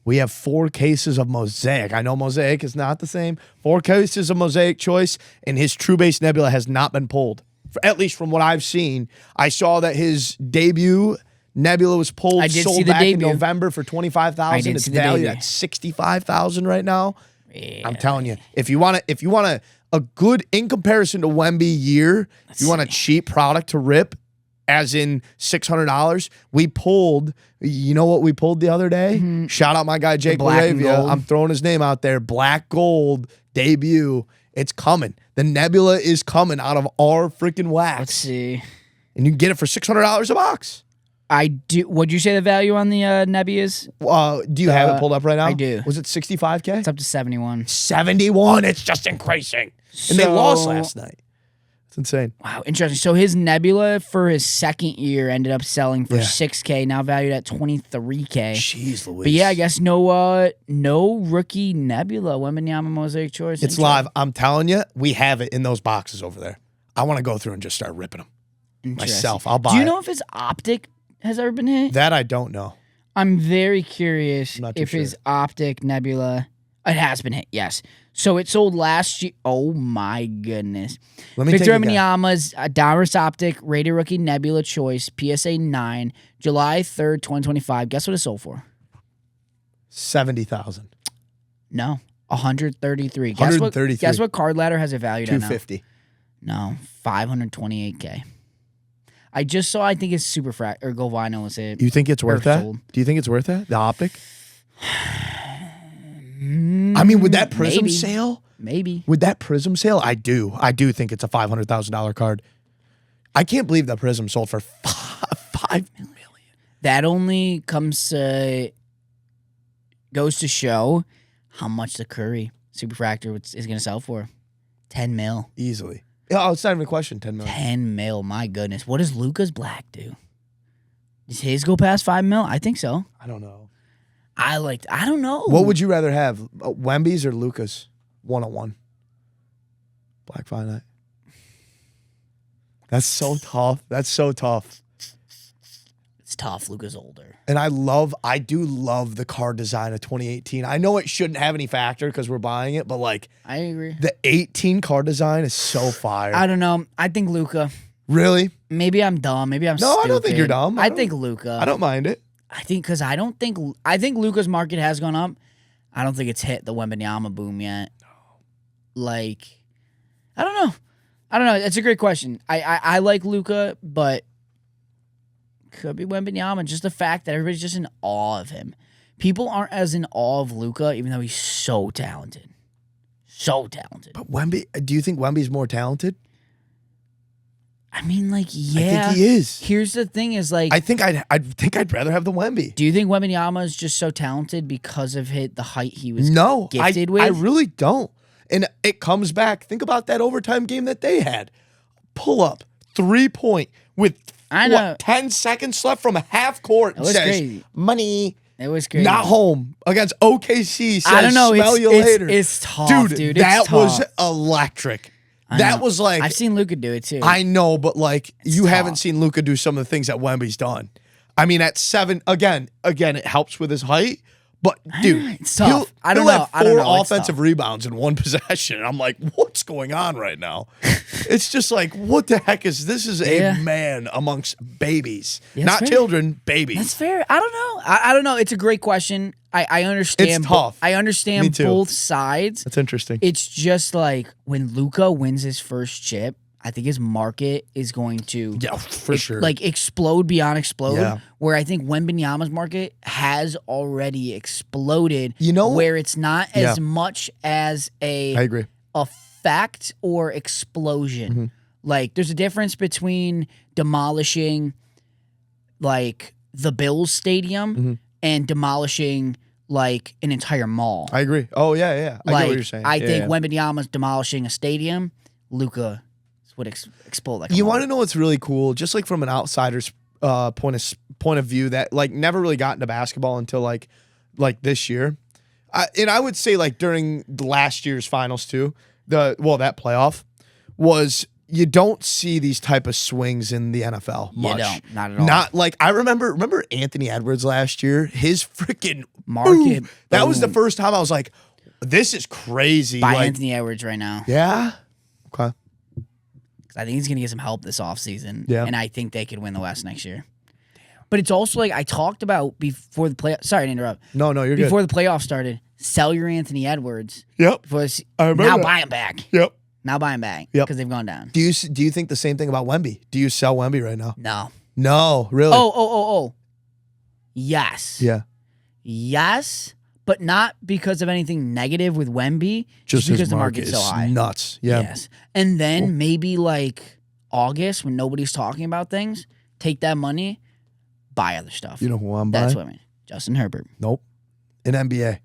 we have 4 cases of Mosaic. I know Mosaic is not the same. 4 cases of Mosaic Choice, and his True Base Nebula has not been pulled. At least from what I've seen. I saw that his debut Nebula was pulled, sold back in November for $25,000. It's valued at $65,000 right now. Really? I'm telling you, if you want a good, in comparison to Wemby year, if you want a cheap product to rip, as in $600, we pulled, you know what we pulled the other day? Mm-hmm. Shout out my guy, Jake Laravia. I'm throwing his name out there. Black Gold debut. It's coming. The Nebula is coming out of our freaking wax. Let's see. And you can get it for $600 a box. I do. What'd you say the value on the Nebby is? Do you have it pulled up right now? I do. Was it $65K? It's up to 71. 71. It's just increasing. And they lost last night. It's insane. Wow, interesting. So his Nebula for his second year ended up selling for $6K, now valued at $23K. Jeez Louise. But yeah, I guess no rookie Nebula, Wembanyama Mosaic Choice. It's live. I'm telling you, we have it in those boxes over there. I want to go through and just start ripping them myself. I'll buy it. Do you know if his optic has ever been hit? That I don't know. I'm very curious if sure. his optic Nebula... It has been hit, yes. So it sold last year. Oh, my goodness. Let me Victor take a guess. Wembanyama's Donruss Optic Rated Rookie Nebula Choice, PSA 9, July 3rd, 2025. Guess what it sold for? $70,000. No, 133. Guess what Card Ladder has it valued at now? $250. No, $528K. I just saw, I think it's Super or Govino was it. You think it's worth that? Sold. Do you think it's worth that? The optic? I mean, with that Prism sale? Maybe. With that Prism sale, I do. I do think it's a $500,000 card. I can't believe that Prism sold for $5 million. That only goes to show how much the Curry Superfractor is going to sell for. 10 mil. Easily. Oh, it's not even a question, 10 million. 10 mil, my goodness. What does Luka's Black do? Does his go past 5 mil? I think so. I don't know. I don't know. What would you rather have, Wemby's or Luka's 101? Black Finite. That's so tough. That's so tough. It's tough. Luka's older. And I do love the card design of 2018. I know it shouldn't have any factor because we're buying it, but like, I agree. the 18 card design is so fire. I don't know. I think Luka. Really? Maybe I'm dumb. Maybe I'm stupid. No, I don't think you're dumb. I think Luka. I don't mind it. I think Luka's market has gone up. I don't think it's hit the Wembanyama boom yet. No. Like, I don't know. It's a great question. I like Luka, but could be Wembanyama. Just the fact that everybody's just in awe of him. People aren't as in awe of Luka, even though he's so talented. So talented. But Wemby, do you think Wemby's more talented? I mean, like, yeah. I think he is. Here's the thing is, like... I think I'd rather have the Wemby. Do you think Wembanyama is just so talented because of the height he was gifted with? I really don't. And it comes back. Think about that overtime game that they had. Pull up, 3-point with 10 seconds left from a half court. It was crazy. Money. It was crazy. Not home against OKC. Says, I don't know. Smell you later. It's tough, dude. That was electric. That was like... I've seen Luka do it, too. I know, but like, you haven't seen Luka do some of the things that Wemby's done. I mean, at 7, again, it helps with his height, but dude, it's tough. He'll have 4 offensive rebounds in one possession. And I'm like, what's going on right now? It's just like, what the heck is this? Is a man amongst babies, not children, babies. That's fair. I don't know. I don't know. It's a great question. I understand. It's tough. I understand both sides. That's interesting. It's just like when Luka wins his first chip, I think his market is going to for sure, like explode beyond explode. Yeah. Where I think Wembanyama's market has already exploded. You know, where it's not as much as a effect or explosion. Mm-hmm. Like there's a difference between demolishing like the Bills stadium and demolishing like an entire mall. I agree. Oh yeah. I get what you're saying. I think Wembanyama's demolishing a stadium. Luka would explode like you want to know what's really cool, just like from an outsider's point of view, that like never really got into basketball until like this year, and I would say like during the last year's finals too, that playoff was, you don't see these type of swings in the NFL much. You don't, not at all. Not like, I remember Anthony Edwards last year, his freaking market. That was the first time I was like, this is crazy. Buy like, Anthony Edwards right now. Yeah. Okay. I think he's going to get some help this offseason. Yeah. And I think they could win the West next year. Damn. But it's also like I talked about before the playoffs. Sorry to interrupt. No, you're good. Before the playoffs started, sell your Anthony Edwards. Yep. Now buy him back. Yep. Now buy him back. Yep. Because they've gone down. Do you think the same thing about Wemby? Do you sell Wemby right now? No. No, really? Oh. Yes. Yeah. Yes. But not because of anything negative with Wemby, just because the market's so high. Nuts. Yeah. Yes. And then maybe like August, when nobody's talking about things, take that money, buy other stuff. You know who I'm buying? That's what I mean. Justin Herbert. Nope. In NBA. All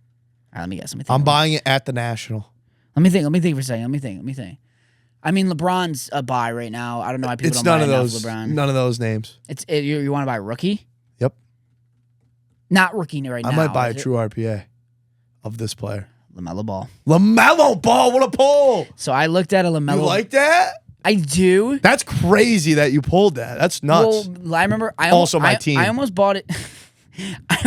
right, let me guess. I'm buying it at the National. Let me think for a second. Let me think. I mean, LeBron's a buy right now. I don't know why people it's don't buy none of enough those, LeBron. None of those names. You want to buy rookie? Yep. Not rookie right now. I might buy a true RPA of this player. LaMelo Ball. LaMelo Ball, what a pull! So I looked at a LaMelo. You like that? I do. That's crazy that you pulled that. That's nuts. Well, I remember. My team. I almost bought it.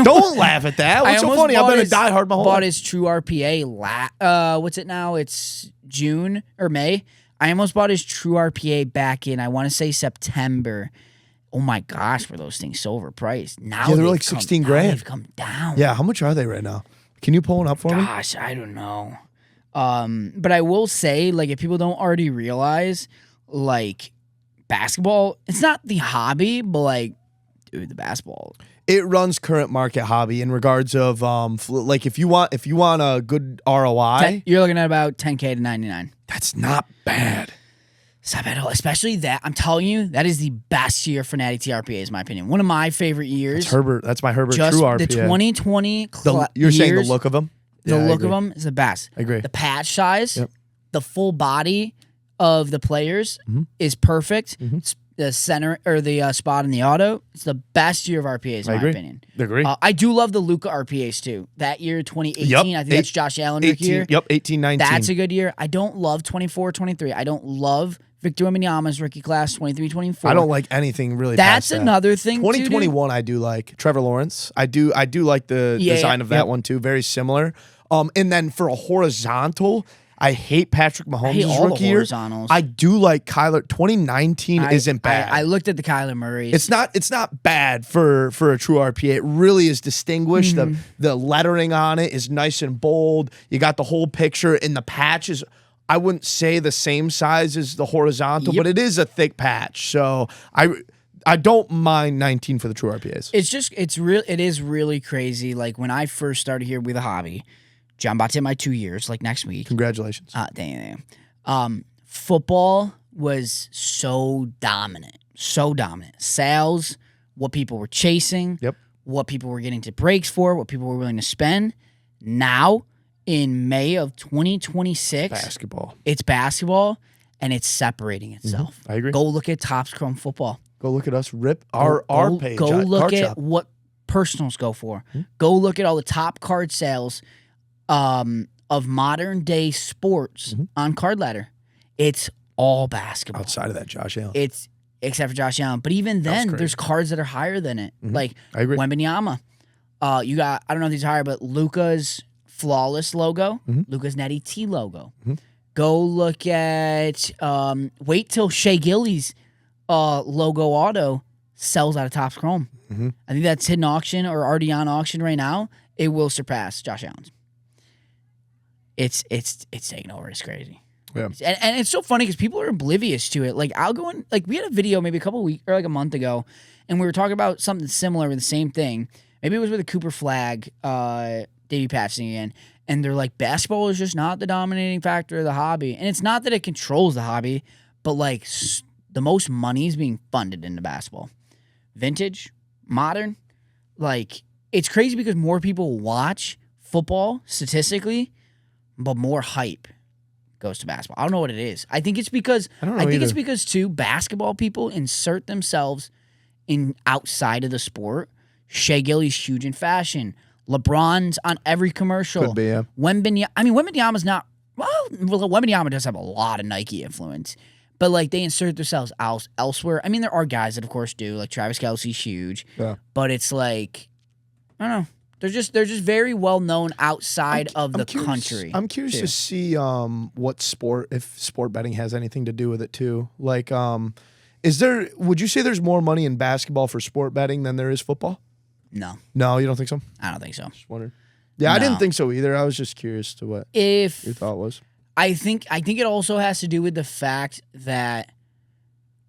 Don't laugh at that. What's so funny? I've been a diehard my whole life. Bought his true RPA. What's it now? It's June or May. I almost bought his true RPA back in, I want to say September. Oh my gosh, were those things so overpriced? Now they're like 16 grand. They've come down. Yeah, how much are they right now? Can you pull one up for me? Gosh, I don't know. But I will say, like, if people don't already realize, like, basketball, it's not the hobby, but like, dude, the basketball. It runs current market hobby in regards of like if you want a good ROI, you're looking at about 10K to 99. That's not bad. It's not bad at all. Especially that, I'm telling you, that is the best year for Natty TRPA, is my opinion. One of my favorite years. That's my Herbert just true RPA. The 2020 You're saying the look of them? The look of them is the best. I agree. The patch size, the full body of the players is perfect. the center or the spot in the auto. It's the best year of RPAs in my opinion. I agree. I do love the Luka RPAs too. That year, 2018, I think that's Josh Allen rookie year. Yep, 18, 19. That's a good year. I don't love 24, 23. I don't love Victor Wembanyama's rookie class, 23, 24. I don't like anything really. That's another thing. 2021, I do like Trevor Lawrence. I do like the design of that one too. Very similar. And then for a horizontal, I hate Patrick Mahomes' rookie year. I do like Kyler. 2019 isn't bad. I looked at the Kyler Murray. It's not bad for a true RPA. It really is distinguished. The lettering on it is nice and bold. You got the whole picture, and the patch is, I wouldn't say the same size as the horizontal, but it is a thick patch. So I don't mind 19 for the true RPAs. It is really crazy. Like when I first started here with a hobby, John about to hit my 2 years, like next week. Congratulations. Dang. Football was so dominant. Sales, what people were chasing, what people were getting to breaks for, what people were willing to spend. Now, in May of 2026, it's basketball, and it's separating itself. I agree. Go look at Topps Chrome Football. Go look at us rip our page. Go look at what personals go for. Go look at all the top card sales of modern day sports on Card Ladder. It's all basketball. Outside of that, Josh Allen. It's except for Josh Allen. But even then, there's cards that are higher than it. Like I agree. Wembanyama. You got, I don't know if these are higher, but Luka's Flawless logo, Luka's Natty T logo. Go look at wait till Shea Gilly's logo auto sells out of Topps Chrome. I think that's hidden auction or already on auction right now. It will surpass Josh Allen's. It's taking over. It's crazy. Yeah. And it's so funny because people are oblivious to it. Like I'll go in, like we had a video maybe a couple weeks or like a month ago, and we were talking about something similar with the same thing. Maybe it was with a Cooper Flag, Davey Patching again, and they're like, basketball is just not the dominating factor of the hobby. And it's not that it controls the hobby, but like the most money is being funded into basketball. Vintage, modern, like it's crazy because more people watch football statistically, but more hype goes to basketball. I don't know what it is. I think it's because it's because too basketball people insert themselves in outside of the sport. Shea Gilly's huge in fashion. LeBron's on every commercial. Could be, yeah. Wembanyama's not. Well, Wembanyama does have a lot of Nike influence, but like they insert themselves elsewhere. I mean, there are guys that of course do. Like Travis Kelce's huge, but it's like I don't know. They're just very well known outside of the country. I'm curious to see what sport, if sport betting has anything to do with it too. Like, would you say there's more money in basketball for sport betting than there is football? No. No, you don't think so? I don't think so. Just wondering. Yeah, no. I didn't think so either. I was just curious to what your thought was. I think it also has to do with the fact that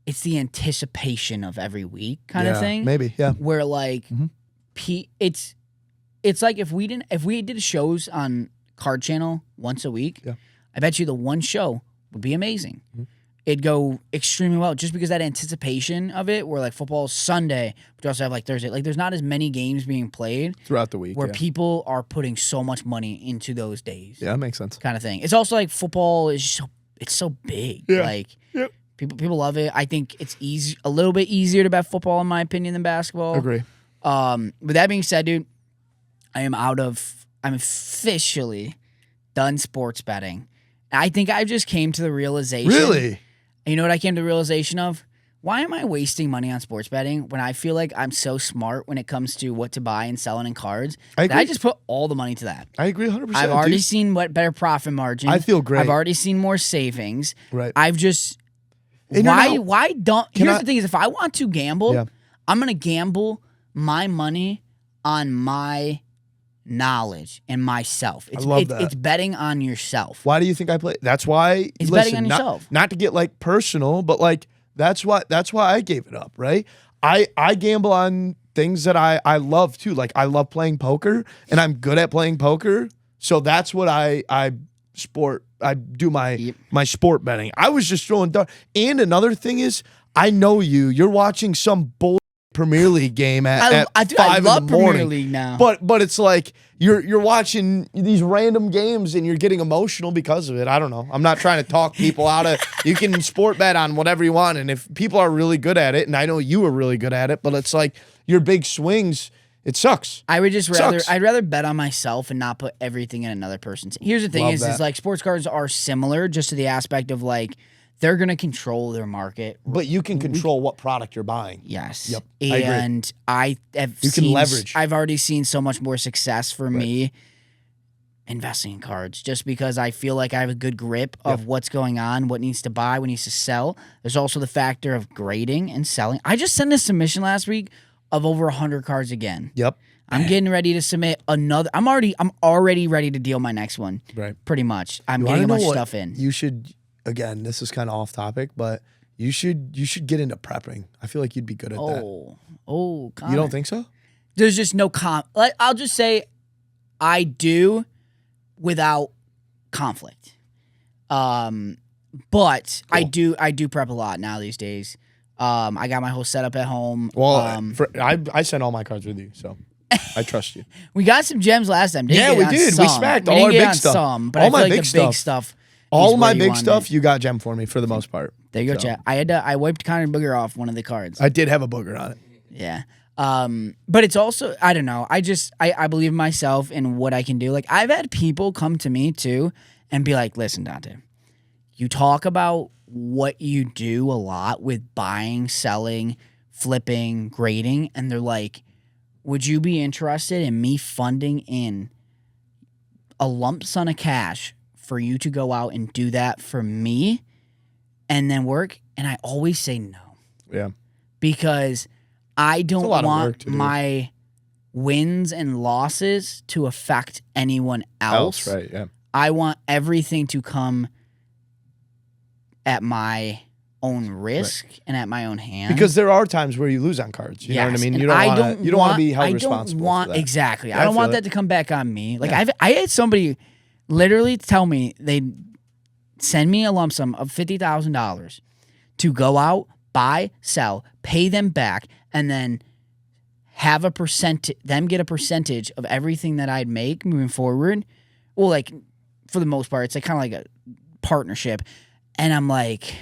it's the anticipation of every week kind of thing. Maybe, yeah. Where like it's like if we did shows on Card Channel once a week, I bet you the one show would be amazing. It'd go extremely well just because that anticipation of it, where like football is Sunday, but you also have like Thursday. Like there's not as many games being played throughout the week where people are putting so much money into those days. Yeah, that makes sense. Kind of thing. It's also like football is so big. Yeah. Like people love it. I think it's a little bit easier to bet football in my opinion than basketball. Agree. With that being said, dude, I'm officially done sports betting. I think I just came to the realization. Really? You know what I came to the realization of? Why am I wasting money on sports betting when I feel like I'm so smart when it comes to what to buy and selling in cards? I just put all the money to that. I agree 100%. I've already seen what better profit margin. I feel great. I've already seen more savings. Right. I've just here's the thing is if I want to gamble, I'm going to gamble my money on my knowledge and myself. I love that. It's betting on yourself. Why do you think I play? That's why it's betting on yourself. Not to get like personal, but like that's why I gave it up, right? I gamble on things that I love too. Like I love playing poker and I'm good at playing poker. So that's what I do my sport betting. I was just throwing darts. And another thing is I know you're watching some bull Premier League game at I 5 love in the morning. Premier League now. But it's like you're watching these random games and you're getting emotional because of it. I don't know. I'm not trying to talk people out of. You can sport bet on whatever you want, and if people are really good at it, and I know you are really good at it, but it's like your big swings. It sucks. I would just I'd rather bet on myself and not put everything in another person's. Here's the thing: is like sports cards are similar, just to the aspect of like they're gonna control their market, but you can control what product you're buying. Yes. Yep. And I have you can leverage. I've already seen so much more success for me investing in cards, just because I feel like I have a good grip of what's going on, what needs to buy, what needs to sell. There's also the factor of grading and selling. I just sent a submission last week of over 100 cards again. Yep. I'm getting ready to submit another. I'm already ready to deal my next one. Right. Pretty much. I'm getting a bunch of stuff in. You should, again, this is kind of off topic, but you should get into prepping. I feel like you'd be good at that. Oh, you don't think so? There's just no like, I'll just say I do without conflict. But cool. I do prep a lot now these days. I got my whole setup at home. Well, I sent all my cards with you, so I trust you. We got some gems last time. We did. We smacked all our big stuff. But all my big stuff. All my big stuff, you got gem for me for the most part. There you go, chat. I wiped Connor Booger off one of the cards. I did have a booger on it. Yeah. But it's also, I don't know. I believe in myself and what I can do. Like, I've had people come to me too and be like, listen, Dante, you talk about what you do a lot with buying, selling, flipping, grading, and they're like, would you be interested in me funding in a lump sum of cash for you to go out and do that for me and then work? And I always say no. Yeah. Because I don't want my wins and losses to affect anyone else. Right, yeah. I want everything to come at my own risk and at my own hand. Because there are times where you lose on cards. You know what I mean? You don't want to be held responsible for that. Exactly. Yeah, I don't want that to come back on me. Like I had somebody literally tell me they'd send me a lump sum of $50,000 to go out, buy, sell, pay them back, and then have them get a percentage of everything that I'd make moving forward. Well, like for the most part, it's like kind of like a partnership. And I'm like,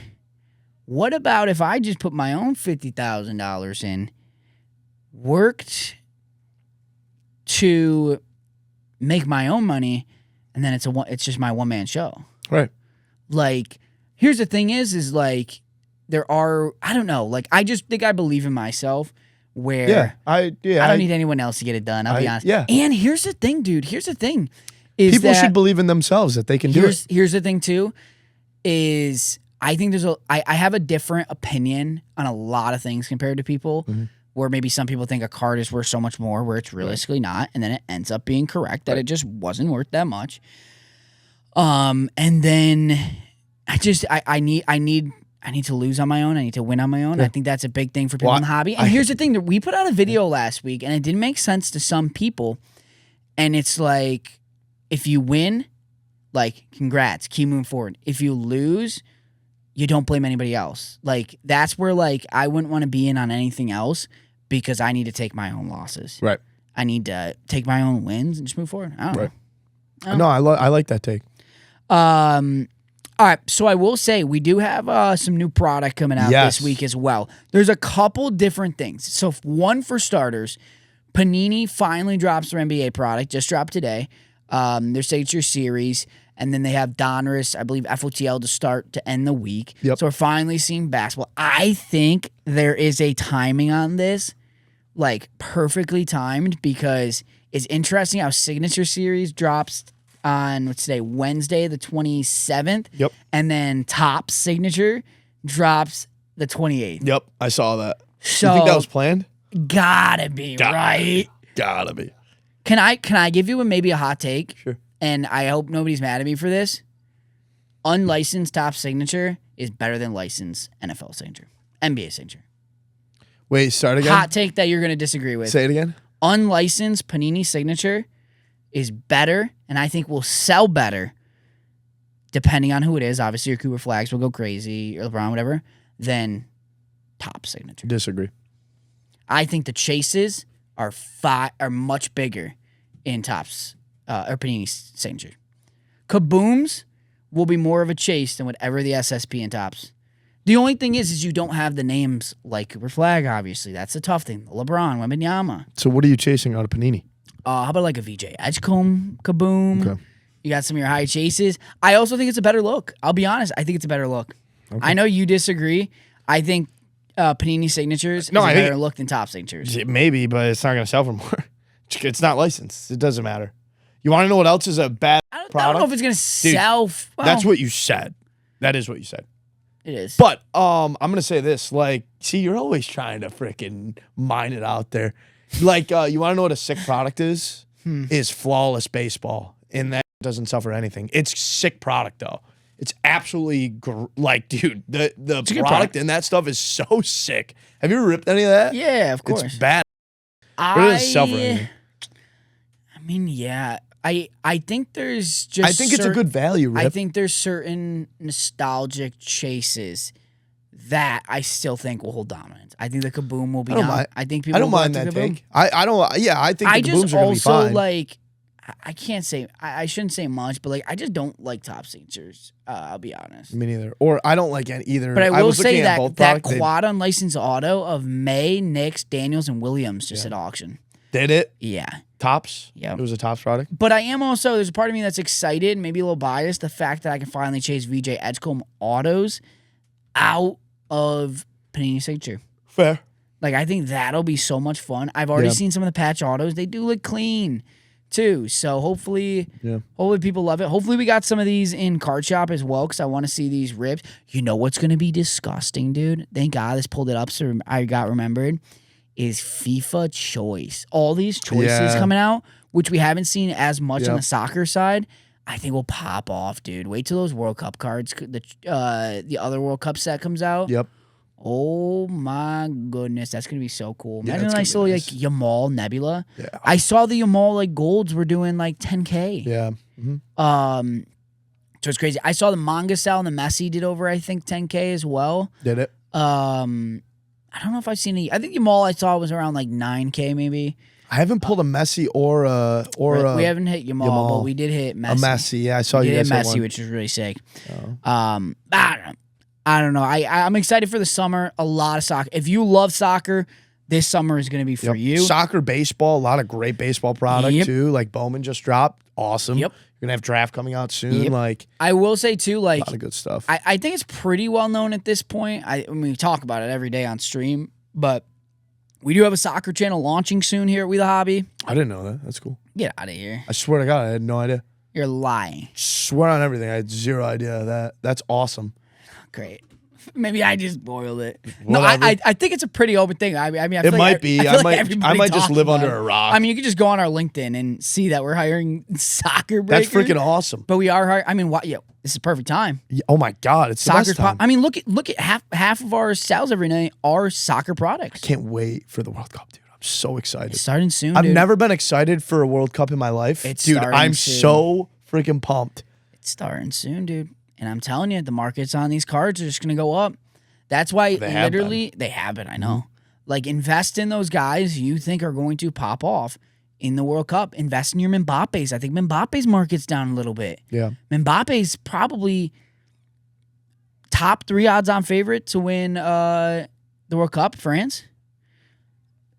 what about if I just put my own $50,000 in, worked to make my own money, and then it's just my one-man show. Right. Like, here's the thing is like, there are, I don't know, like, I just think I believe in myself where I don't need anyone else to get it done, I'll be honest. Yeah. And here's the thing, dude. Here's the thing. People should believe in themselves that they can do it. Here's the thing, too, is I think I have a different opinion on a lot of things compared to people, where maybe some people think a card is worth so much more, where it's realistically not, and then it ends up being correct that it just wasn't worth that much. And then I need to lose on my own. I need to win on my own. Yeah. I think that's a big thing for people in the hobby. And here's the thing, that we put out a video last week, and it didn't make sense to some people. And it's like, if you win, like, congrats, keep moving forward. If you lose, you don't blame anybody else. Like, that's where, like, I wouldn't want to be in on anything else, because I need to take my own losses. Right. I need to take my own wins and just move forward. I don't know. No, I like that take. All right, so I will say we do have some new product coming out this week as well. There's a couple different things. So one, for starters, Panini finally drops their NBA product, just dropped today. Their signature series, and then they have Donruss, I believe, FOTL to start to end the week. Yep. So we're finally seeing basketball. I think there is a timing on this, like perfectly timed, because it's interesting how signature series drops on, what's today, Wednesday the 27th. Yep. And then Topps signature drops the 28th. Yep, I saw that. So, you think that was planned? Gotta be, right? Gotta be. Can I give you maybe a hot take? Sure. And I hope nobody's mad at me for this. Unlicensed Topps signature is better than licensed NFL signature. NBA signature. Wait, start again? Hot take that you're going to disagree with. Say it again? Unlicensed Panini signature is better, and I think will sell better, depending on who it is. Obviously, your Cooper Flags will go crazy, or LeBron, whatever, than Topps signature. Disagree. I think the chases are much bigger in Topps or Panini signature. Kabooms will be more of a chase than whatever the SSP and Topps. The only thing is you don't have the names like Cooper Flag, obviously. That's a tough thing. LeBron, Wembanyama. So what are you chasing out of Panini? How about like a VJ Edgecombe Kaboom? Okay. You got some of your high chases. I also think it's a better look. I'll be honest. I think it's a better look. Okay. I know you disagree. I think Panini signatures is a better look than Topps signatures. Maybe, but it's not going to sell for more. It's not licensed. It doesn't matter. You want to know what else is a bad product? I don't know if it's going to sell. Well, that's what you said. That is what you said. It is. But I'm going to say this. Like, see, you're always trying to freaking mine it out there. Like, you want to know what a sick product is? Is Flawless Baseball. And that doesn't sell for anything. It's sick product, though. It's absolutely, dude, the product in that stuff is so sick. Have you ever ripped any of that? Yeah, of course. It's bad. But it doesn't sell for anything. I mean, yeah. I think there's just I think it's a good value, Rip. I think there's certain nostalgic chases that I still think will hold dominance. I think the Kaboom will be down. I think people I don't mind that take. I don't, yeah, I think the Kabooms are going to be fine. Also, like, I can't say, I shouldn't say much, but, like, I just don't like top signatures. I'll be honest. Me neither. Or I don't like either. But I will say that quad unlicensed auto of May, Knicks, Daniels, and Williams just at auction. Did it? Yeah. Topps? Yeah. It was a Topps product? But I am also, there's a part of me that's excited, maybe a little biased, the fact that I can finally chase VJ Edgecombe autos out of Panini Signature. Fair. Like, I think that'll be so much fun. I've already seen some of the patch autos. They do look clean, too. So hopefully people love it. Hopefully we got some of these in Card Shop as well, because I want to see these ripped. You know what's going to be disgusting, dude? Thank God this pulled it up so I got remembered. Is FIFA Choice. All these choices coming out, which we haven't seen as much on the soccer side, I think will pop off, dude. Wait till those World Cup cards, the other World Cup set comes out. Yep. Oh my goodness, that's gonna be so cool. Imagine a nice little like Yamal Nebula. Yeah. I saw the Yamal like golds were doing like 10K. Yeah. So it's crazy. I saw the manga style and the Messi did over I think 10K as well. Did it? I don't know if I've seen any. I think Yamal I saw was around like 9K maybe. I haven't pulled a Messi or we haven't hit Yamal, but we did hit Messi. A Messi, yeah, I saw you guys hit Messi, which was really sick. I don't know. I'm excited for the summer. A lot of soccer. If you love soccer, this summer is going to be for you. Soccer, baseball, a lot of great baseball product too. Like Bowman just dropped, awesome. Yep. You're gonna have draft coming out soon. Yep. Like I will say too, like a lot of good stuff. I think it's pretty well known at this point. I mean, we talk about it every day on stream, but we do have a soccer channel launching soon here at WeTheHobby. I didn't know that. That's cool. Get out of here. I swear to God, I had no idea. You're lying. Swear on everything. I had zero idea of that. That's awesome. Great. Maybe I just boiled it. Whatever. No, I think it's a pretty open thing. I mean, I feel it might be. I might just live under a rock. I mean, you could just go on our LinkedIn and see that we're hiring soccer breakers. That's freaking awesome. But we are hiring. I mean, what? Yeah, this is a perfect time. Yeah, oh my God, it's soccer. I mean, look at half of our sales every night are soccer products. I can't wait for the World Cup, dude. I'm so excited. It's starting soon. I've never been excited for a World Cup in my life, dude. I'm so freaking pumped. It's starting soon, dude. And I'm telling you, the markets on these cards are just going to go up. That's why they have been, I know. Like, invest in those guys you think are going to pop off in the World Cup. Invest in your Mbappe's. I think Mbappe's market's down a little bit. Yeah. Mbappe's probably top 3 odds-on favorite to win the World Cup, France.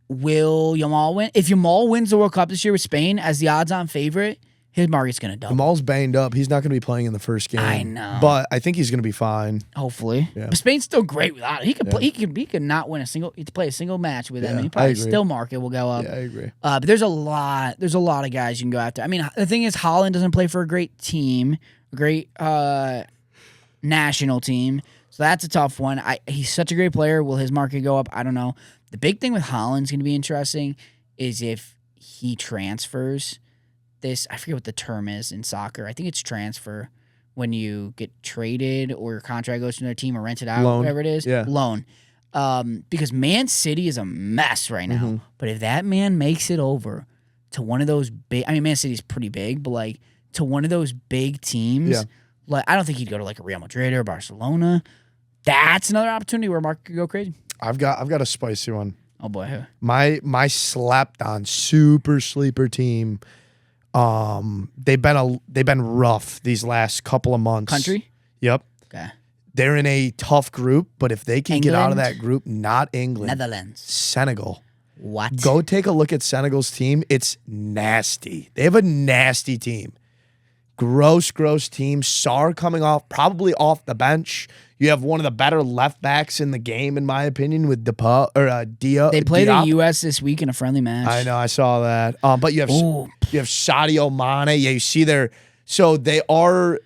Will Yamal win? If Yamal wins the World Cup this year with Spain as the odds-on favorite, his market's going to double. Yamal's banged up. He's not going to be playing in the first game. I know. But I think he's going to be fine. Hopefully. Yeah. But Spain's still great without it. He could play, he could not win play a single match with them. And he probably still market will go up. Yeah, I agree. But there's a lot of guys you can go after. I mean, the thing is Holland doesn't play for a great team, a great national team. So that's a tough one. He's such a great player. Will his market go up? I don't know. The big thing with Holland's going to be interesting is if he transfers this, I forget what the term is in soccer. I think it's transfer when you get traded or your contract goes to another team or rented out, whatever it is. Yeah. Loan. Because Man City is a mess right now. But if that man makes it over to one of those big, I mean, Man City's pretty big, but like to one of those big teams, like I don't think he'd go to like a Real Madrid or Barcelona. That's another opportunity where Mark could go crazy. I've got a spicy one. Oh boy, My slept on super sleeper team. They've been rough these last couple of months. Country? Yep. Okay. They're in a tough group, but if they can get out of England? that group, not England, Netherlands. Senegal. What? Go take a look at Senegal's team. It's nasty. They have a nasty team. Gross team. Sarr coming probably off the bench. You have one of the better left backs in the game, in my opinion, with Dia. They play Diop. the U.S. this week in a friendly match. I know, I saw that. But you have Sadio Mane. Yeah, you see so they are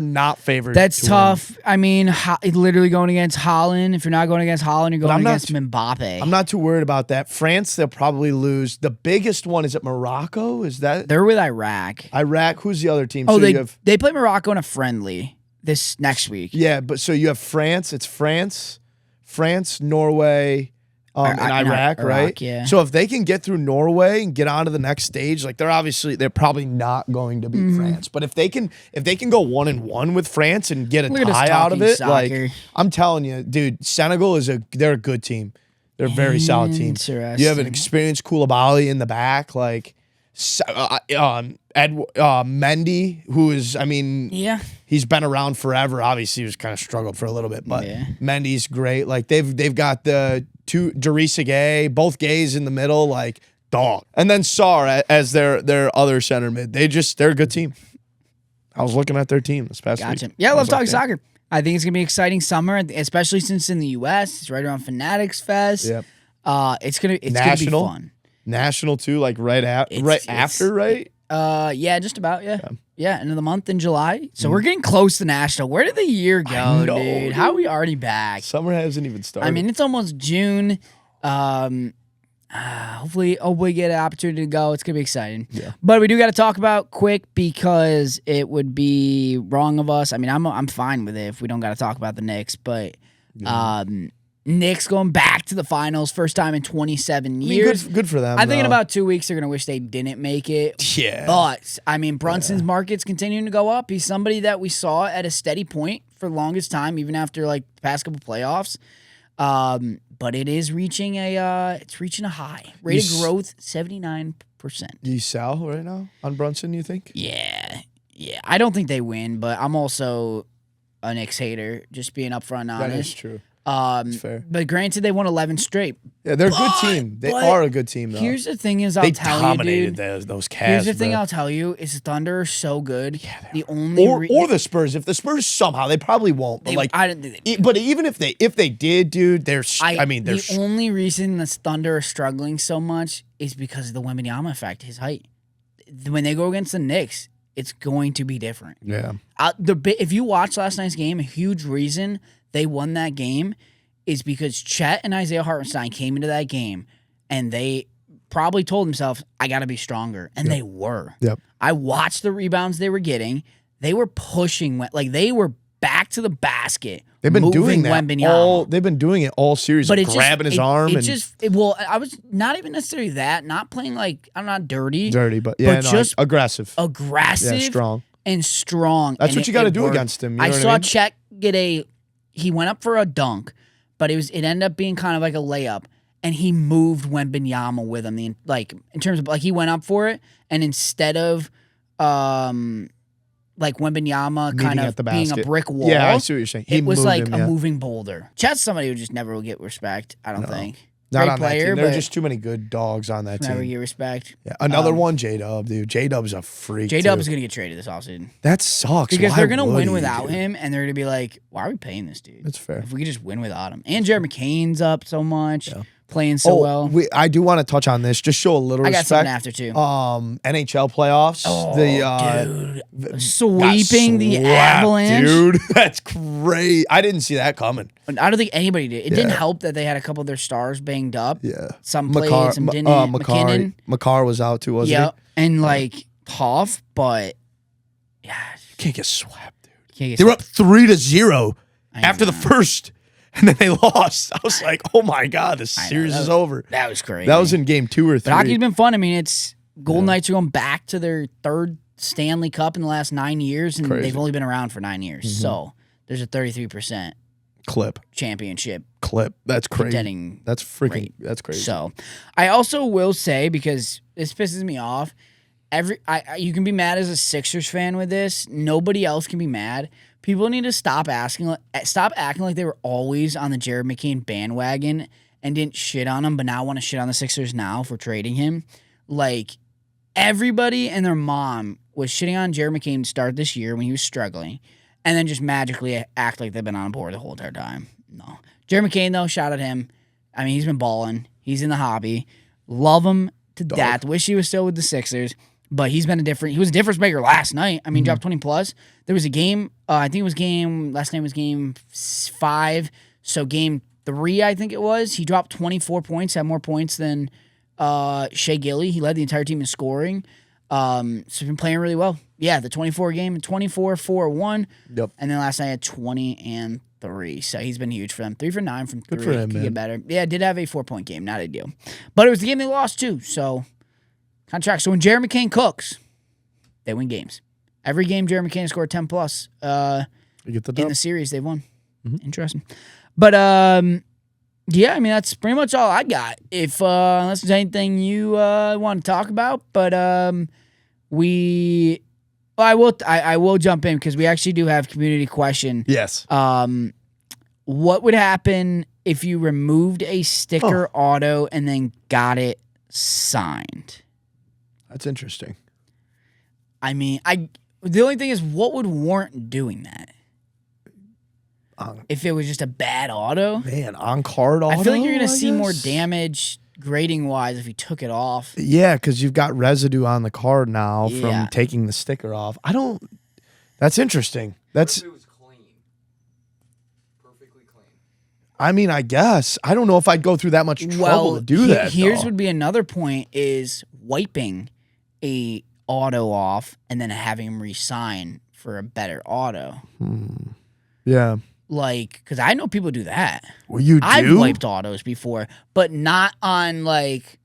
not favored. That's to tough. win. I mean, literally going against Holland. If you're not going against Holland, you're going against Mbappe. I'm not too worried about that. France, they'll probably lose. The biggest one is it Morocco? Is that They're with Iraq? Iraq? Who's the other team? Oh, So they play Morocco in a friendly this next week. Yeah, but so you have France. It's France, Norway, and Iraq, right? Yeah. So if they can get through Norway and get on to the next stage, like they're probably not going to beat France. But if they can go 1-1 with France and get a tie out of it, like I'm telling you, dude, Senegal they're a good team. They're a very solid team. You have an experienced Koulibaly in the back, like Mendy, who is, I mean, he's been around forever. Obviously, he's kind of struggled for a little bit, but Mendy's great. Like they've got the two Derisa Gay, both gays in the middle, like dog, and then Sarr as their other center mid. They're a good team. I was looking at their team this past week. Yeah, I love talking soccer. I think it's gonna be an exciting summer, especially since in the U.S. it's right around Fanatics Fest. Yep. It's gonna be fun. National too, like after, right? Yeah, just about, yeah. End of the month in July. So we're getting close to national. Where did the year go, dude? How are we already back? Summer hasn't even started. I mean, it's almost June. Hopefully we get an opportunity to go. It's gonna be exciting. Yeah. But we do got to talk about quick because it would be wrong of us. I mean, I'm fine with it if we don't got to talk about the Knicks, but Knicks going back to the finals, first time in 27 years. Good for them. I think in about 2 weeks they're gonna wish they didn't make it. Yeah. But I mean, Brunson's market's continuing to go up. He's somebody that we saw at a steady point for the longest time, even after like the past couple playoffs. But it is reaching a high rate of growth, 79%. Do you sell right now on Brunson? You think? Yeah. I don't think they win, but I'm also a Knicks hater. Just being upfront and honest. That is true. That's fair. But granted, they won 11 straight. Yeah, they're a good team. They are a good team, though. Here's the thing is, I'll tell you, dominated dude. those Cavs. Here's the thing I'll tell you is Thunder are so good. Yeah, the only or the Spurs. If the Spurs somehow, they probably won't. But I didn't think they but even if they did, dude, the only reason the Thunder are struggling so much is because of the Wembanyama effect, his height. When they go against the Knicks, it's going to be different. Yeah. If you watch last night's game, a huge reason they won that game is because Chet and Isaiah Hartenstein came into that game and they probably told themselves, I got to be stronger. And they were. Yep. I watched the rebounds they were getting. They were pushing, like they were back to the basket. They've been doing that Wembanyama. They've been doing it all series, but like grabbing his arm. I was not even necessarily that, not playing like, I'm not dirty, but just aggressive. Yeah, strong. And strong. That's what you got to do against him. You know I what saw I mean? Chet he went up for a dunk, but it ended up being kind of like a layup, and he moved Wembanyama with him. In terms of he went up for it, and instead of Wembanyama kind of being a brick wall, yeah, I see what you're saying. It was like a moving boulder. Chet's somebody who just never will get respect. I don't think. Not Great on player, that team. but There are just too many good dogs on that never team. get respect. Yeah. Another one, J-Dub, dude. J-Dub's a freak. J-Dub's going to get traded this offseason. That sucks. Because they're going to win without him, and they're going to be like, why are we paying this dude? That's fair. If we could just win without him. And Jared McCain's up so much, playing so well. I do want to touch on this. Just show a little respect. I got something after, too. NHL playoffs. Dude. Sweeping the Avalanche. Dude, that's great. I didn't see that coming. I don't think anybody did. It didn't help that they had a couple of their stars banged up. Yeah. Some played, some didn't. McKinnon. Makar was out too, wasn't he? And tough, but you can't get swept, dude. They were up 3-0 after the first, and then they lost. I was like, oh my God, the series is over. That was crazy. That was in game 2 or 3. But hockey's been fun. I mean, Golden Knights are going back to their third Stanley Cup in the last 9 years, and they've only been around for 9 years. So there's a 33%. championship. That's crazy. Contending That's freaking. rate. That's crazy. So, I also will say, because this pisses me off, you can be mad as a Sixers fan with this. Nobody else can be mad. People need to stop acting like they were always on the Jared McCain bandwagon and didn't shit on him, but now want to shit on the Sixers now for trading him. Like, everybody and their mom was shitting on Jared McCain to start this year when he was struggling, and then just magically act like they've been on board the whole entire time. No. Jared McCain, though, shout at him. I mean, he's been balling. He's in the hobby. Love him to death. Wish he was still with the Sixers, but he was a difference maker last night. I mean, dropped 20 plus. There was a game, I think it was last night was game 5, so game 3, I think it was. He dropped 24 points, had more points than Shea Gilly. He led the entire team in scoring. So he's been playing really well. Yeah, the 24 game, 24, 4-1. Yep. And then last night had 20 and 3. So he's been huge for them. 3 for 9 from 3. Good for him, Could man. get better. Yeah, did have a 4-point game. Not ideal. But it was the game they lost too. So contract. So when Jared McCain cooks, they win games. Every game Jared McCain scored 10 plus You get the dub. in the series they've won. Mhm. Interesting. But yeah, I mean, that's pretty much all I got. If unless there's anything you want to talk about, but I will jump in because we actually do have community question. Yes. What would happen if you removed a sticker auto and then got it signed? That's interesting. I mean, the only thing is, what would warrant doing that? If it was just a bad auto? Man, on card auto. I feel like you're going to I see more guess? damage grading wise if you took it off. Yeah, because you've got residue on the card now Yeah. from taking the sticker off. That's interesting. What if it was clean? Perfectly clean. I mean, I guess. I don't know if I'd go through that much trouble to do that. Here's though. would be another point is wiping a auto off and then having him re-sign for a better auto. Yeah. Like, because I know people do that. Well, you do? I've wiped autos before, but not on like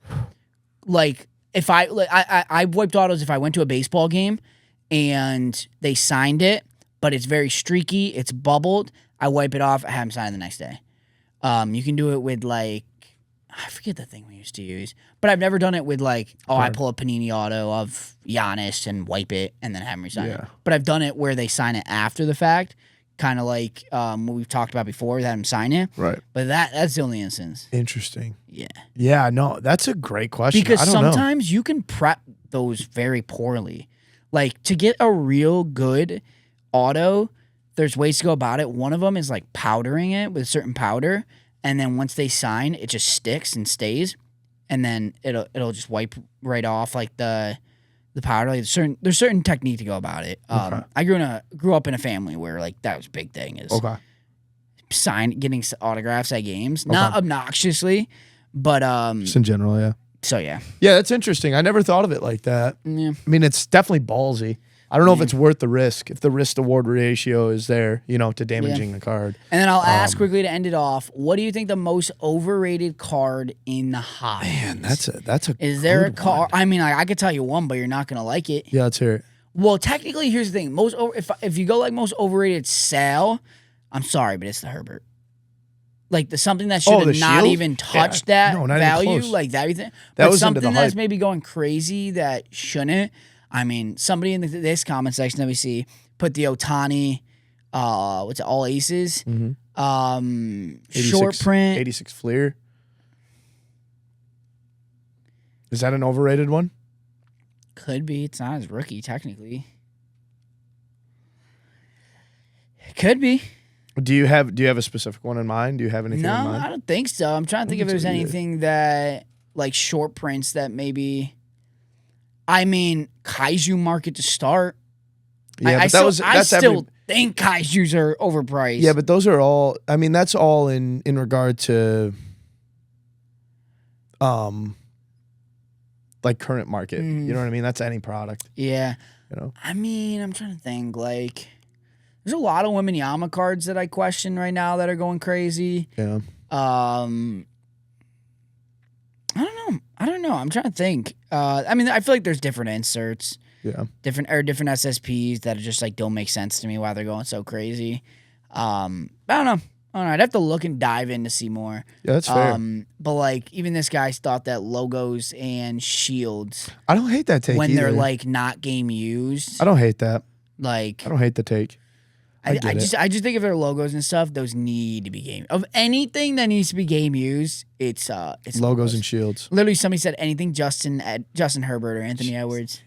if I've wiped autos if I went to a baseball game and they signed it, but it's very streaky, it's bubbled. I wipe it off. I have them sign it the next day. You can do it with like, I forget the thing we used to use, but I've never done it with like, I pull a Panini auto of Giannis and wipe it and then have him resign it. But I've done it where they sign it after the fact. Kind of like what we've talked about before, that him sign it. Right. But that's the only instance. Interesting. Yeah. Yeah, no, that's a great question. Because I don't know. sometimes you can prep those very poorly. Like, to get a real good auto, there's ways to go about it. One of them is like powdering it with a certain powder, and then once they sign, it just sticks and stays, and then it'll just wipe right off like the powder. Like there's certain technique to go about it. I grew up in a family where like that was a big thing is getting autographs at games, not obnoxiously, but just in general, yeah. So yeah, that's interesting. I never thought of it like that. Yeah. I mean, it's definitely ballsy. I don't know if it's worth the risk, if the risk to reward ratio is there, to damaging the card. And then I'll ask quickly to end it off. What do you think the most overrated card in the hobby? Man, that's a Is there a good card? one. I mean, I could tell you one, but you're not gonna like it. Yeah, let's hear it. Well, technically, here's the thing: if you go like most overrated sale, I'm sorry, but it's the Herbert. Like something that should have not shield? even touched that No, not even value, close. like that. Everything. That But was into the something that's hype. maybe going crazy that shouldn't. I mean, somebody in this comment section that we see put the Otani, what's it, all aces, 86 short print. 86 Fleer. Is that an overrated one? Could be. It's not his rookie, technically. Could be. Do you have a specific one in mind? Do you have anything in No, mind? I don't think so. I'm trying to think if there's anything that, like, short prints that maybe. I mean, Kaiju market to start. Yeah, I still think Kaijus are overpriced. Yeah, but those are all. I mean, that's all in regard to, like current market. You know what I mean? That's any product. Yeah. You know. I mean, I'm trying to think. Like, there's a lot of Wembanyama cards that I question right now that are going crazy. Yeah. I don't know. I'm trying to think. I mean, I feel like there's different inserts. Yeah. Different SSPs that just like don't make sense to me why they're going so crazy. I don't know. I don't know. I'd have to look and dive in to see more. Yeah, that's fair. But like even this guy's thought that logos and shields I don't hate that take when either. they're like not game used. I don't hate that. Like I don't hate the take. I just think if they're logos and stuff, those need to be game. Of anything that needs to be game used, it's logos and shields. Literally, somebody said anything Justin Herbert or Anthony Edwards.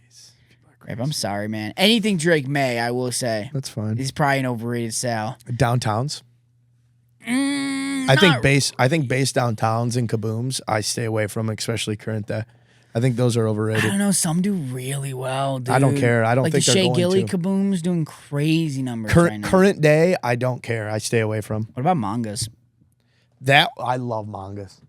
Rip, I'm sorry, man. Anything Drake May, I will say. That's fine. He's probably an overrated sale. Downtowns. I think base downtowns and kabooms I stay away from, especially current day. I think those are overrated. I don't know. Some do really well, dude. I don't care. I don't like think the they're Shea going Gilly to. Kaboom's doing crazy numbers right now. Current day, I don't care. I stay away from. What about mangas? That I love mangas.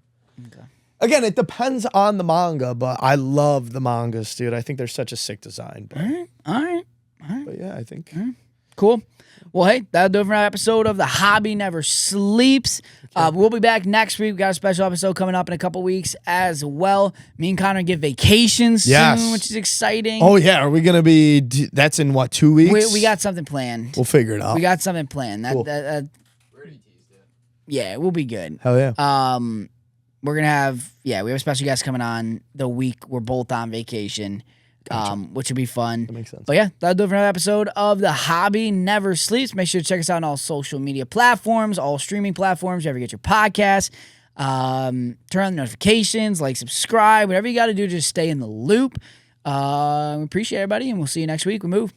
Okay. Again, it depends on the manga, but I love the mangas, dude. I think they're such a sick design. But, All right. but yeah, I think. Cool. Well, hey, that'll do it for another episode of The Hobby Never Sleeps. We'll be back next week. We got a special episode coming up in a couple weeks as well. Me and Connor get vacations soon, which is exciting. Oh, yeah. Are we going to be... That's in, what, 2 weeks? We got something planned. We'll figure it out. We got something planned. Cool. Yeah, we'll be good. Hell yeah. We're going to have... Yeah, we have a special guest coming on the week we're both on vacation. Gotcha. Which would be fun. That makes sense. But yeah, that'll do it for another episode of The Hobby Never Sleeps. Make sure to check us out on all social media platforms, all streaming platforms, wherever you get your podcasts. Turn on the notifications, like, subscribe, whatever you got to do to just stay in the loop. We appreciate everybody, and we'll see you next week. We move.